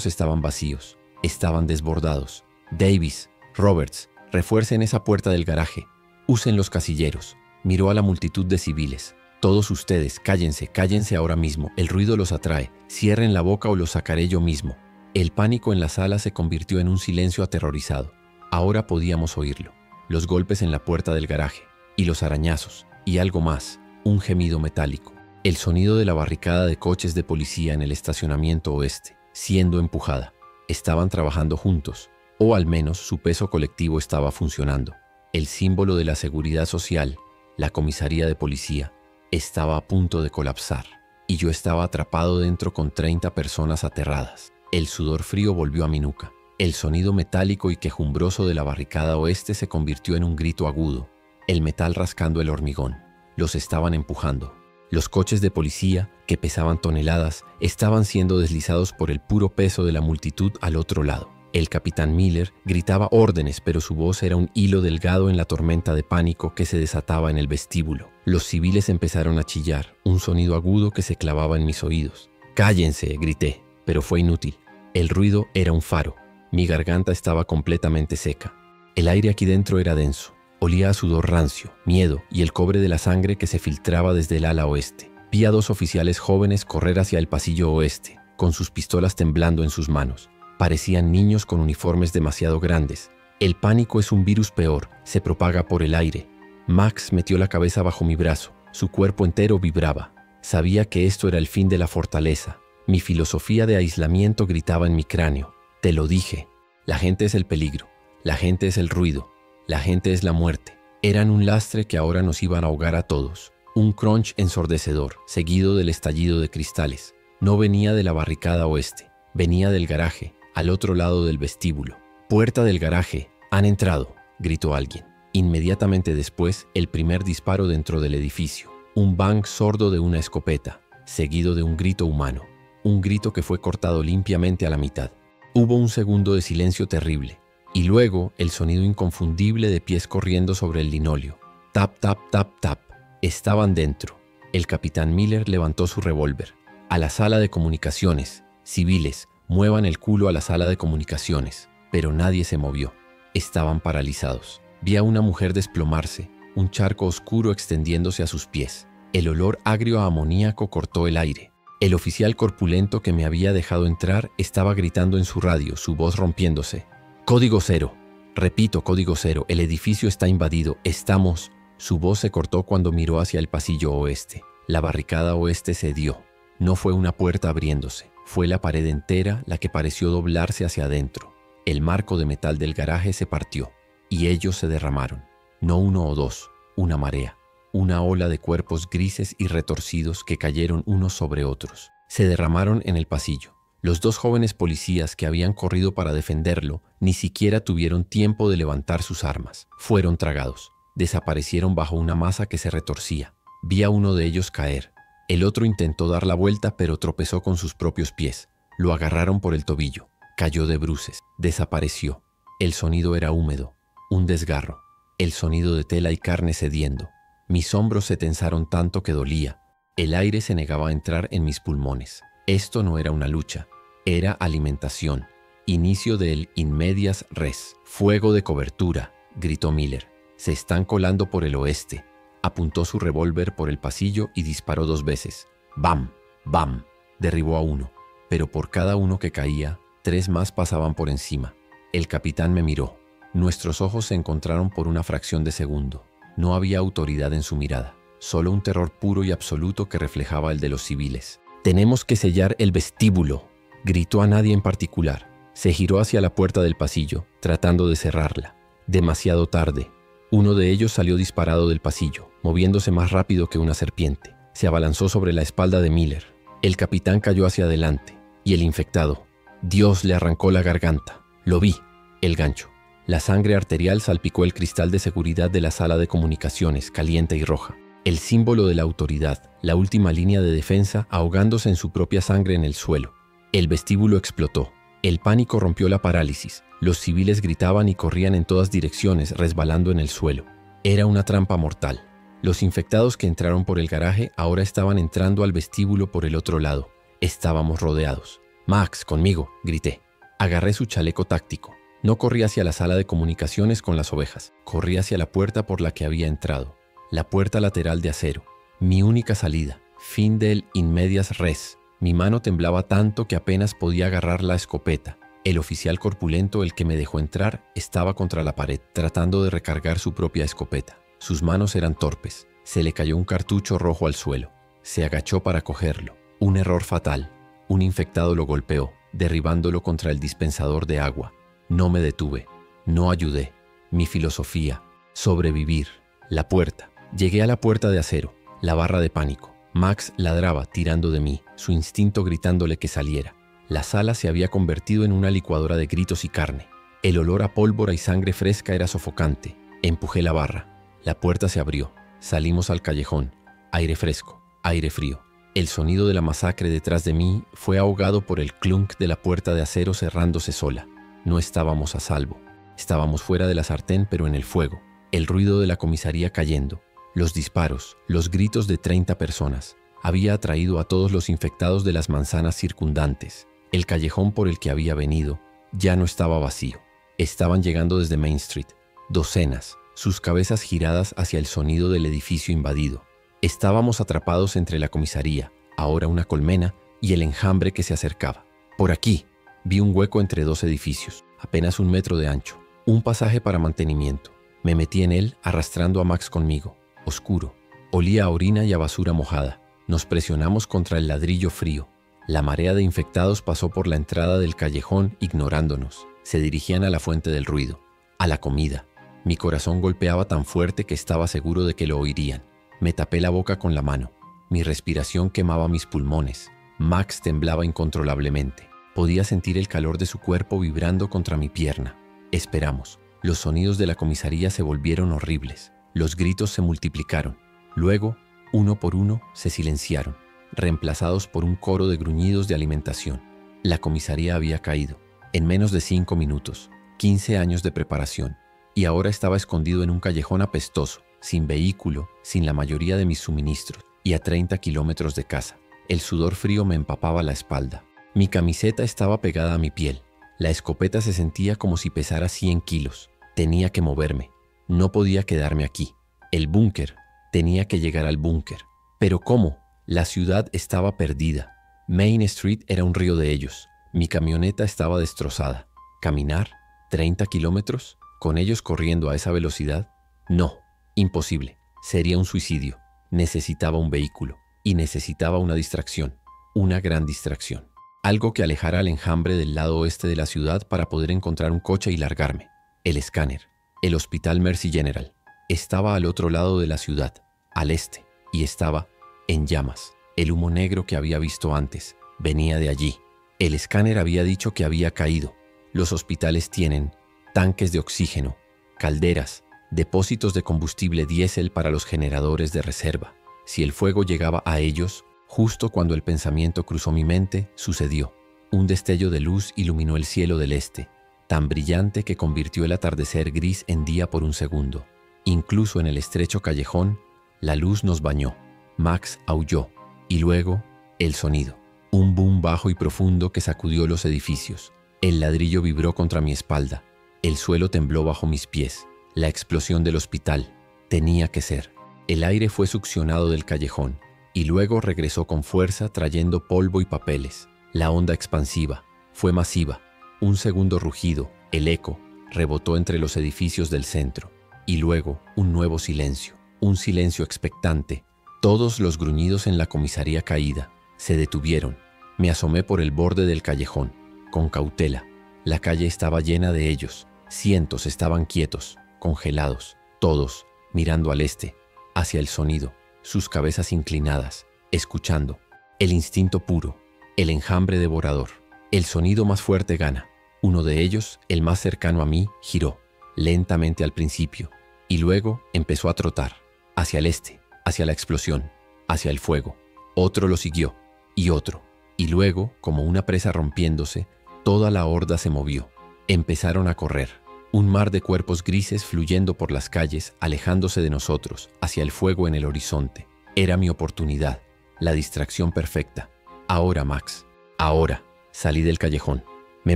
estaban vacíos. Estaban desbordados. Davis, Roberts, refuercen esa puerta del garaje. Usen los casilleros. Miró a la multitud de civiles. Todos ustedes, cállense ahora mismo. El ruido los atrae. Cierren la boca o los sacaré yo mismo. El pánico en la sala se convirtió en un silencio aterrorizado. Ahora podíamos oírlo. Los golpes en la puerta del garaje. Y los arañazos. Y algo más. Un gemido metálico. El sonido de la barricada de coches de policía en el estacionamiento oeste, siendo empujada. Estaban trabajando juntos, o al menos su peso colectivo estaba funcionando. El símbolo de la seguridad social, la comisaría de policía, estaba a punto de colapsar, y yo estaba atrapado dentro con 30 personas aterradas. El sudor frío volvió a mi nuca. El sonido metálico y quejumbroso de la barricada oeste se convirtió en un grito agudo, el metal rascando el hormigón. Los estaban empujando. Los coches de policía, que pesaban toneladas, estaban siendo deslizados por el puro peso de la multitud al otro lado. El capitán Miller gritaba órdenes, pero su voz era un hilo delgado en la tormenta de pánico que se desataba en el vestíbulo. Los civiles empezaron a chillar, un sonido agudo que se clavaba en mis oídos. «¡Cállense!», grité, pero fue inútil. El ruido era un faro. Mi garganta estaba completamente seca. El aire aquí dentro era denso. Olía a sudor rancio, miedo y el cobre de la sangre que se filtraba desde el ala oeste. Vi a 2 oficiales jóvenes correr hacia el pasillo oeste, con sus pistolas temblando en sus manos. Parecían niños con uniformes demasiado grandes. El pánico es un virus peor, se propaga por el aire. Max metió la cabeza bajo mi brazo, su cuerpo entero vibraba. Sabía que esto era el fin de la fortaleza. Mi filosofía de aislamiento gritaba en mi cráneo. Te lo dije, la gente es el peligro, la gente es el ruido. La gente es la muerte. Eran un lastre que ahora nos iban a ahogar a todos. Un crunch ensordecedor, seguido del estallido de cristales. No venía de la barricada oeste. Venía del garaje, al otro lado del vestíbulo. «Puerta del garaje. Han entrado», gritó alguien. Inmediatamente después, el primer disparo dentro del edificio. Un bang sordo de una escopeta, seguido de un grito humano. Un grito que fue cortado limpiamente a la mitad. Hubo un segundo de silencio terrible. Y luego el sonido inconfundible de pies corriendo sobre el linóleo. Tap, tap, tap, tap. Estaban dentro. El capitán Miller levantó su revólver. «A la sala de comunicaciones. Civiles, muevan el culo a la sala de comunicaciones». Pero nadie se movió. Estaban paralizados. Vi a una mujer desplomarse, un charco oscuro extendiéndose a sus pies. El olor agrio a amoníaco cortó el aire. El oficial corpulento que me había dejado entrar estaba gritando en su radio, su voz rompiéndose. «Código 0. Repito, código 0. El edificio está invadido. Estamos...». Su voz se cortó cuando miró hacia el pasillo oeste. La barricada oeste cedió. No fue una puerta abriéndose. Fue la pared entera la que pareció doblarse hacia adentro. El marco de metal del garaje se partió. Y ellos se derramaron. No 1 o 2. Una marea. Una ola de cuerpos grises y retorcidos que cayeron unos sobre otros. Se derramaron en el pasillo. Los 2 jóvenes policías que habían corrido para defenderlo ni siquiera tuvieron tiempo de levantar sus armas. Fueron tragados. Desaparecieron bajo una masa que se retorcía. Vi a uno de ellos caer. El otro intentó dar la vuelta, pero tropezó con sus propios pies. Lo agarraron por el tobillo. Cayó de bruces. Desapareció. El sonido era húmedo. Un desgarro. El sonido de tela y carne cediendo. Mis hombros se tensaron tanto que dolía. El aire se negaba a entrar en mis pulmones. Esto no era una lucha, era alimentación. Inicio del in medias res. «Fuego de cobertura», gritó Miller. «Se están colando por el oeste». Apuntó su revólver por el pasillo y disparó 2 veces. ¡Bam! ¡Bam! Derribó a uno, pero por cada uno que caía, 3 más pasaban por encima. El capitán me miró. Nuestros ojos se encontraron por una fracción de segundo. No había autoridad en su mirada, solo un terror puro y absoluto que reflejaba el de los civiles. «Tenemos que sellar el vestíbulo», gritó a nadie en particular. Se giró hacia la puerta del pasillo, tratando de cerrarla. Demasiado tarde. Uno de ellos salió disparado del pasillo, moviéndose más rápido que una serpiente. Se abalanzó sobre la espalda de Miller. El capitán cayó hacia adelante, y el infectado, Dios le arrancó la garganta. Lo vi. El gancho. La sangre arterial salpicó el cristal de seguridad de la sala de comunicaciones, caliente y roja. El símbolo de la autoridad, la última línea de defensa, ahogándose en su propia sangre en el suelo. El vestíbulo explotó. El pánico rompió la parálisis. Los civiles gritaban y corrían en todas direcciones, resbalando en el suelo. Era una trampa mortal. Los infectados que entraron por el garaje ahora estaban entrando al vestíbulo por el otro lado. Estábamos rodeados. «Max, conmigo», grité. Agarré su chaleco táctico. No corrí hacia la sala de comunicaciones con las ovejas. Corrí hacia la puerta por la que había entrado. La puerta lateral de acero. Mi única salida. Fin del in medias res. Mi mano temblaba tanto que apenas podía agarrar la escopeta. El oficial corpulento, el que me dejó entrar, estaba contra la pared, tratando de recargar su propia escopeta. Sus manos eran torpes. Se le cayó un cartucho rojo al suelo. Se agachó para cogerlo. Un error fatal. Un infectado lo golpeó, derribándolo contra el dispensador de agua. No me detuve. No ayudé. Mi filosofía. Sobrevivir. La puerta. Llegué a la puerta de acero. La barra de pánico. Max ladraba, tirando de mí, su instinto gritándole que saliera. La sala se había convertido en una licuadora de gritos y carne. El olor a pólvora y sangre fresca era sofocante. Empujé la barra. La puerta se abrió. Salimos al callejón. Aire fresco, aire frío. El sonido de la masacre detrás de mí fue ahogado por el clunk de la puerta de acero cerrándose sola. No estábamos a salvo. Estábamos fuera de la sartén, pero en el fuego. El ruido de la comisaría cayendo. Los disparos, los gritos de 30 personas. Había atraído a todos los infectados de las manzanas circundantes. El callejón por el que había venido ya no estaba vacío. Estaban llegando desde Main Street. Docenas, sus cabezas giradas hacia el sonido del edificio invadido. Estábamos atrapados entre la comisaría, ahora una colmena, y el enjambre que se acercaba. Por aquí, vi un hueco entre dos edificios, apenas 1 metro de ancho. Un pasaje para mantenimiento. Me metí en él, arrastrando a Max conmigo. Oscuro. Olía a orina y a basura mojada. Nos presionamos contra el ladrillo frío. La marea de infectados pasó por la entrada del callejón ignorándonos. Se dirigían a la fuente del ruido, a la comida. Mi corazón golpeaba tan fuerte que estaba seguro de que lo oirían. Me tapé la boca con la mano. Mi respiración quemaba mis pulmones. Max temblaba incontrolablemente. Podía sentir el calor de su cuerpo vibrando contra mi pierna. Esperamos. Los sonidos de la comisaría se volvieron horribles. Los gritos se multiplicaron. Luego, uno por uno, se silenciaron, reemplazados por un coro de gruñidos de alimentación. La comisaría había caído. En menos de 5 minutos, 15 años de preparación. Y ahora estaba escondido en un callejón apestoso, sin vehículo, sin la mayoría de mis suministros, y a 30 kilómetros de casa. El sudor frío me empapaba la espalda. Mi camiseta estaba pegada a mi piel. La escopeta se sentía como si pesara 100 kilos. Tenía que moverme. No podía quedarme aquí. El búnker. Tenía que llegar al búnker. ¿Pero cómo? La ciudad estaba perdida. Main Street era un río de ellos. Mi camioneta estaba destrozada. ¿Caminar? ¿30 kilómetros? ¿Con ellos corriendo a esa velocidad? No. Imposible. Sería un suicidio. Necesitaba un vehículo. Y necesitaba una distracción. Una gran distracción. Algo que alejara al enjambre del lado oeste de la ciudad para poder encontrar un coche y largarme. El escáner. El hospital Mercy General. Estaba al otro lado de la ciudad, al este, y estaba en llamas. El humo negro que había visto antes venía de allí. El escáner había dicho que había caído. Los hospitales tienen tanques de oxígeno, calderas, depósitos de combustible diésel para los generadores de reserva. Si el fuego llegaba a ellos, justo cuando el pensamiento cruzó mi mente, sucedió. Un destello de luz iluminó el cielo del este, tan brillante que convirtió el atardecer gris en día por un segundo. Incluso en el estrecho callejón, la luz nos bañó. Max aulló, y luego, el sonido. Un boom bajo y profundo que sacudió los edificios. El ladrillo vibró contra mi espalda. El suelo tembló bajo mis pies. La explosión del hospital. Tenía que ser. El aire fue succionado del callejón, y luego regresó con fuerza trayendo polvo y papeles. La onda expansiva fue masiva. Un segundo rugido, el eco, rebotó entre los edificios del centro. Y luego, un nuevo silencio, un silencio expectante. Todos los gruñidos en la comisaría caída se detuvieron. Me asomé por el borde del callejón, con cautela. La calle estaba llena de ellos. Cientos estaban quietos, congelados, todos mirando al este, hacia el sonido, sus cabezas inclinadas, escuchando. El instinto puro, el enjambre devorador. El sonido más fuerte gana. Uno de ellos, el más cercano a mí, giró, lentamente al principio, y luego empezó a trotar, hacia el este, hacia la explosión, hacia el fuego. Otro lo siguió, y otro, y luego, como una presa rompiéndose, toda la horda se movió. Empezaron a correr, un mar de cuerpos grises fluyendo por las calles, alejándose de nosotros, hacia el fuego en el horizonte. Era mi oportunidad, la distracción perfecta. Ahora, Max, ahora. Salí del callejón. Me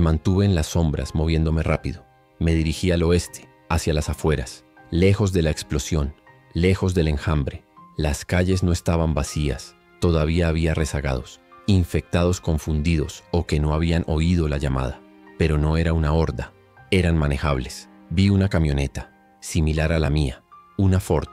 mantuve en las sombras, moviéndome rápido. Me dirigí al oeste, hacia las afueras, lejos de la explosión, lejos del enjambre. Las calles no estaban vacías, todavía había rezagados, infectados confundidos o que no habían oído la llamada. Pero no era una horda, eran manejables. Vi una camioneta, similar a la mía, una Ford,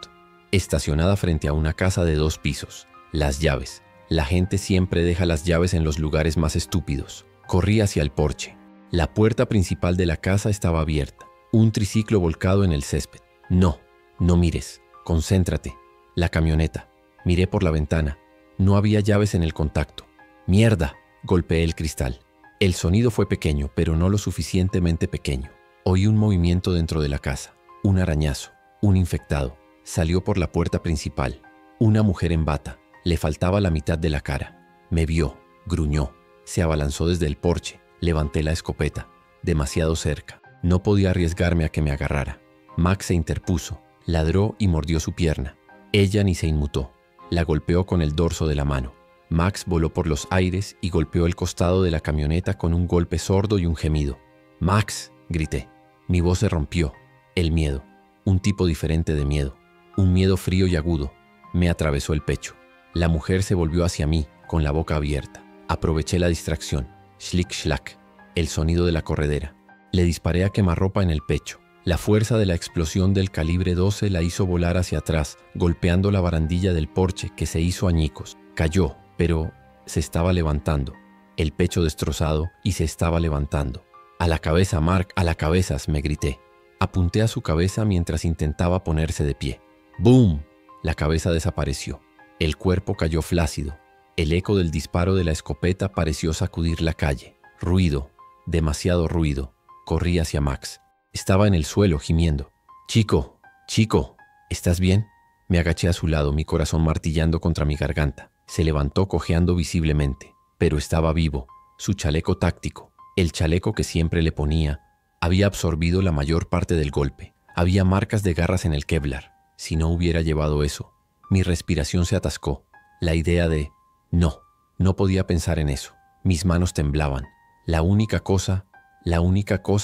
estacionada frente a una casa de 2 pisos. Las llaves. La gente siempre deja las llaves en los lugares más estúpidos. Corrí hacia el porche. La puerta principal de la casa estaba abierta. Un triciclo volcado en el césped. No, no mires. Concéntrate. La camioneta. Miré por la ventana. No había llaves en el contacto. ¡Mierda! Golpeé el cristal. El sonido fue pequeño, pero no lo suficientemente pequeño. Oí un movimiento dentro de la casa. Un arañazo. Un infectado. Salió por la puerta principal. Una mujer en bata. Le faltaba la mitad de la cara. Me vio, gruñó, se abalanzó desde el porche. Levanté la escopeta, demasiado cerca. No podía arriesgarme a que me agarrara. Max se interpuso, ladró y mordió su pierna. Ella ni se inmutó. La golpeó con el dorso de la mano. Max voló por los aires y golpeó el costado de la camioneta con un golpe sordo y un gemido. «¡Max!», grité. Mi voz se rompió. El miedo. Un tipo diferente de miedo. Un miedo frío y agudo. Me atravesó el pecho. La mujer se volvió hacia mí, con la boca abierta. Aproveché la distracción. Schlick, schlack. El sonido de la corredera. Le disparé a quemarropa en el pecho. La fuerza de la explosión del calibre 12 la hizo volar hacia atrás, golpeando la barandilla del porche, que se hizo añicos. Cayó, pero se estaba levantando. El pecho destrozado y se estaba levantando. «¡A la cabeza, Mark! ¡A la cabeza!», me grité. Apunté a su cabeza mientras intentaba ponerse de pie. ¡Boom! La cabeza desapareció. El cuerpo cayó flácido. El eco del disparo de la escopeta pareció sacudir la calle. Ruido, demasiado ruido. Corrí hacia Max. Estaba en el suelo gimiendo. «Chico, chico, ¿estás bien?». Me agaché a su lado, mi corazón martillando contra mi garganta. Se levantó cojeando visiblemente, pero estaba vivo. Su chaleco táctico, el chaleco que siempre le ponía, había absorbido la mayor parte del golpe. Había marcas de garras en el Kevlar. Si no hubiera llevado eso, mi respiración se atascó. La idea de no podía pensar en eso. Mis manos temblaban. La única cosa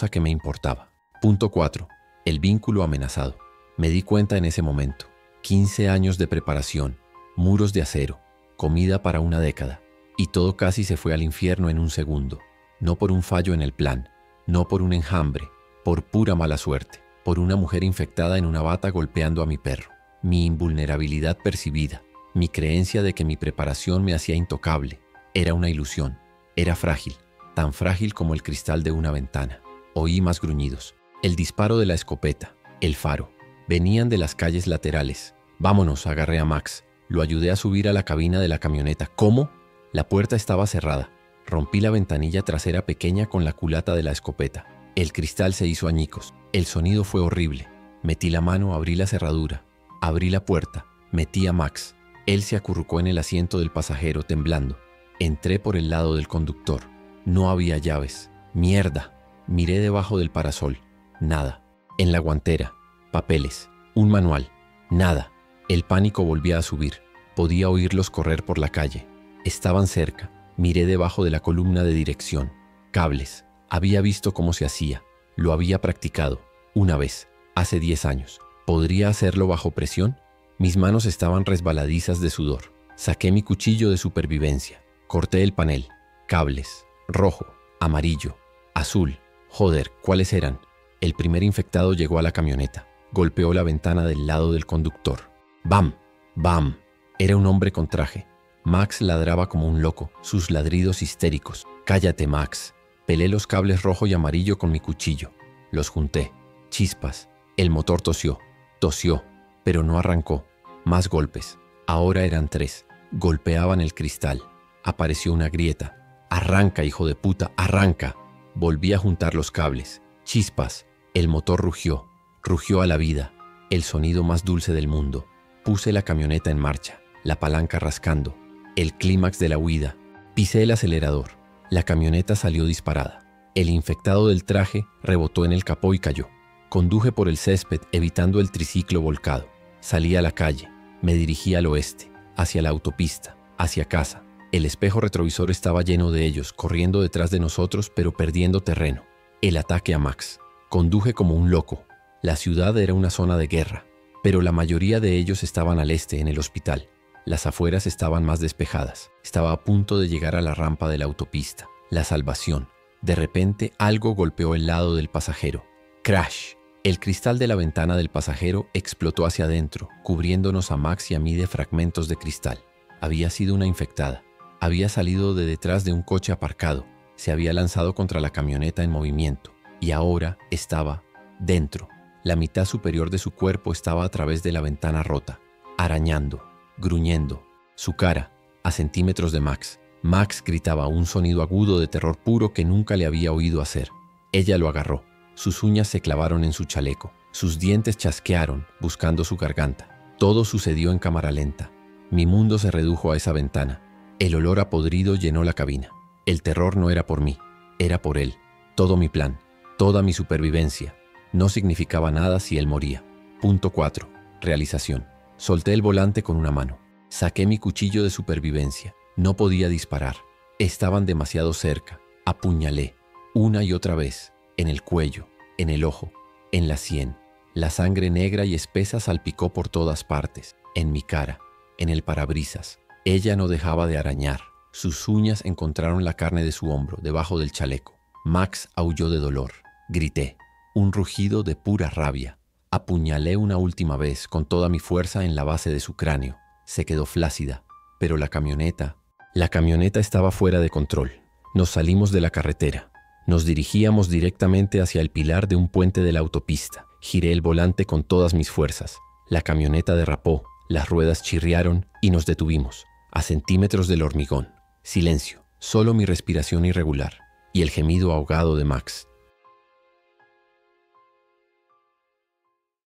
que me importaba. Punto 4. El vínculo amenazado. Me di cuenta en ese momento. 15 años de preparación, muros de acero, comida para una década, y todo casi se fue al infierno en un segundo. No por un fallo en el plan, no por un enjambre, por pura mala suerte, por una mujer infectada en una bata golpeando a mi perro. Mi invulnerabilidad percibida, mi creencia de que mi preparación me hacía intocable, era una ilusión, era frágil, tan frágil como el cristal de una ventana. Oí más gruñidos, el disparo de la escopeta, el faro, venían de las calles laterales. «Vámonos», agarré a Max, lo ayudé a subir a la cabina de la camioneta. «¿Cómo?». La puerta estaba cerrada. Rompí la ventanilla trasera pequeña con la culata de la escopeta. El cristal se hizo añicos. El sonido fue horrible. Metí la mano, abrí la cerradura. Abrí la puerta, metí a Max. Él se acurrucó en el asiento del pasajero temblando. Entré por el lado del conductor. No había llaves. ¡Mierda! Miré debajo del parasol. Nada. En la guantera. Papeles. Un manual. Nada. El pánico volvía a subir. Podía oírlos correr por la calle. Estaban cerca. Miré debajo de la columna de dirección. Cables. Había visto cómo se hacía. Lo había practicado. Una vez. Hace 10 años. ¿Podría hacerlo bajo presión? Mis manos estaban resbaladizas de sudor. Saqué mi cuchillo de supervivencia. Corté el panel. Cables. Rojo. Amarillo. Azul. Joder, ¿cuáles eran? El primer infectado llegó a la camioneta. Golpeó la ventana del lado del conductor. ¡Bam! ¡Bam! Era un hombre con traje. Max ladraba como un loco, sus ladridos histéricos. «Cállate, Max». Pelé los cables rojo y amarillo con mi cuchillo. Los junté. Chispas. El motor tosió. Tosió, pero no arrancó. Más golpes. Ahora eran 3. Golpeaban el cristal. Apareció una grieta. Arranca, hijo de puta, arranca. Volví a juntar los cables. Chispas. El motor rugió. Rugió a la vida. El sonido más dulce del mundo. Puse la camioneta en marcha. La palanca rascando. El clímax de la huida. Pisé el acelerador. La camioneta salió disparada. El infectado del traje rebotó en el capó y cayó. Conduje por el césped evitando el triciclo volcado. Salí a la calle. Me dirigí al oeste, hacia la autopista, hacia casa. El espejo retrovisor estaba lleno de ellos, corriendo detrás de nosotros, pero perdiendo terreno. El ataque a Max. Conduje como un loco. La ciudad era una zona de guerra, pero la mayoría de ellos estaban al este, en el hospital. Las afueras estaban más despejadas. Estaba a punto de llegar a la rampa de la autopista. La salvación. De repente, algo golpeó el lado del pasajero. ¡Crash! El cristal de la ventana del pasajero explotó hacia adentro, cubriéndonos a Max y a mí de fragmentos de cristal. Había sido una infectada. Había salido de detrás de un coche aparcado. Se había lanzado contra la camioneta en movimiento. Y ahora estaba dentro. La mitad superior de su cuerpo estaba a través de la ventana rota, arañando, gruñendo. Su cara, a centímetros de Max. Max gritaba un sonido agudo de terror puro que nunca le había oído hacer. Ella lo agarró. Sus uñas se clavaron en su chaleco. Sus dientes chasquearon, buscando su garganta. Todo sucedió en cámara lenta. Mi mundo se redujo a esa ventana. El olor a podrido llenó la cabina. El terror no era por mí, era por él. Todo mi plan, toda mi supervivencia. No significaba nada si él moría. Punto 4. Realización. Solté el volante con una mano. Saqué mi cuchillo de supervivencia. No podía disparar. Estaban demasiado cerca. Apuñalé. Una y otra vez. En el cuello, en el ojo, en la sien. La sangre negra y espesa salpicó por todas partes. En mi cara, en el parabrisas. Ella no dejaba de arañar. Sus uñas encontraron la carne de su hombro, debajo del chaleco. Max aulló de dolor. Grité. Un rugido de pura rabia. Apuñalé una última vez con toda mi fuerza en la base de su cráneo. Se quedó flácida. Pero la camioneta estaba fuera de control. Nos salimos de la carretera. Nos dirigíamos directamente hacia el pilar de un puente de la autopista. Giré el volante con todas mis fuerzas. La camioneta derrapó, las ruedas chirriaron y nos detuvimos, a centímetros del hormigón. Silencio, solo mi respiración irregular y el gemido ahogado de Max.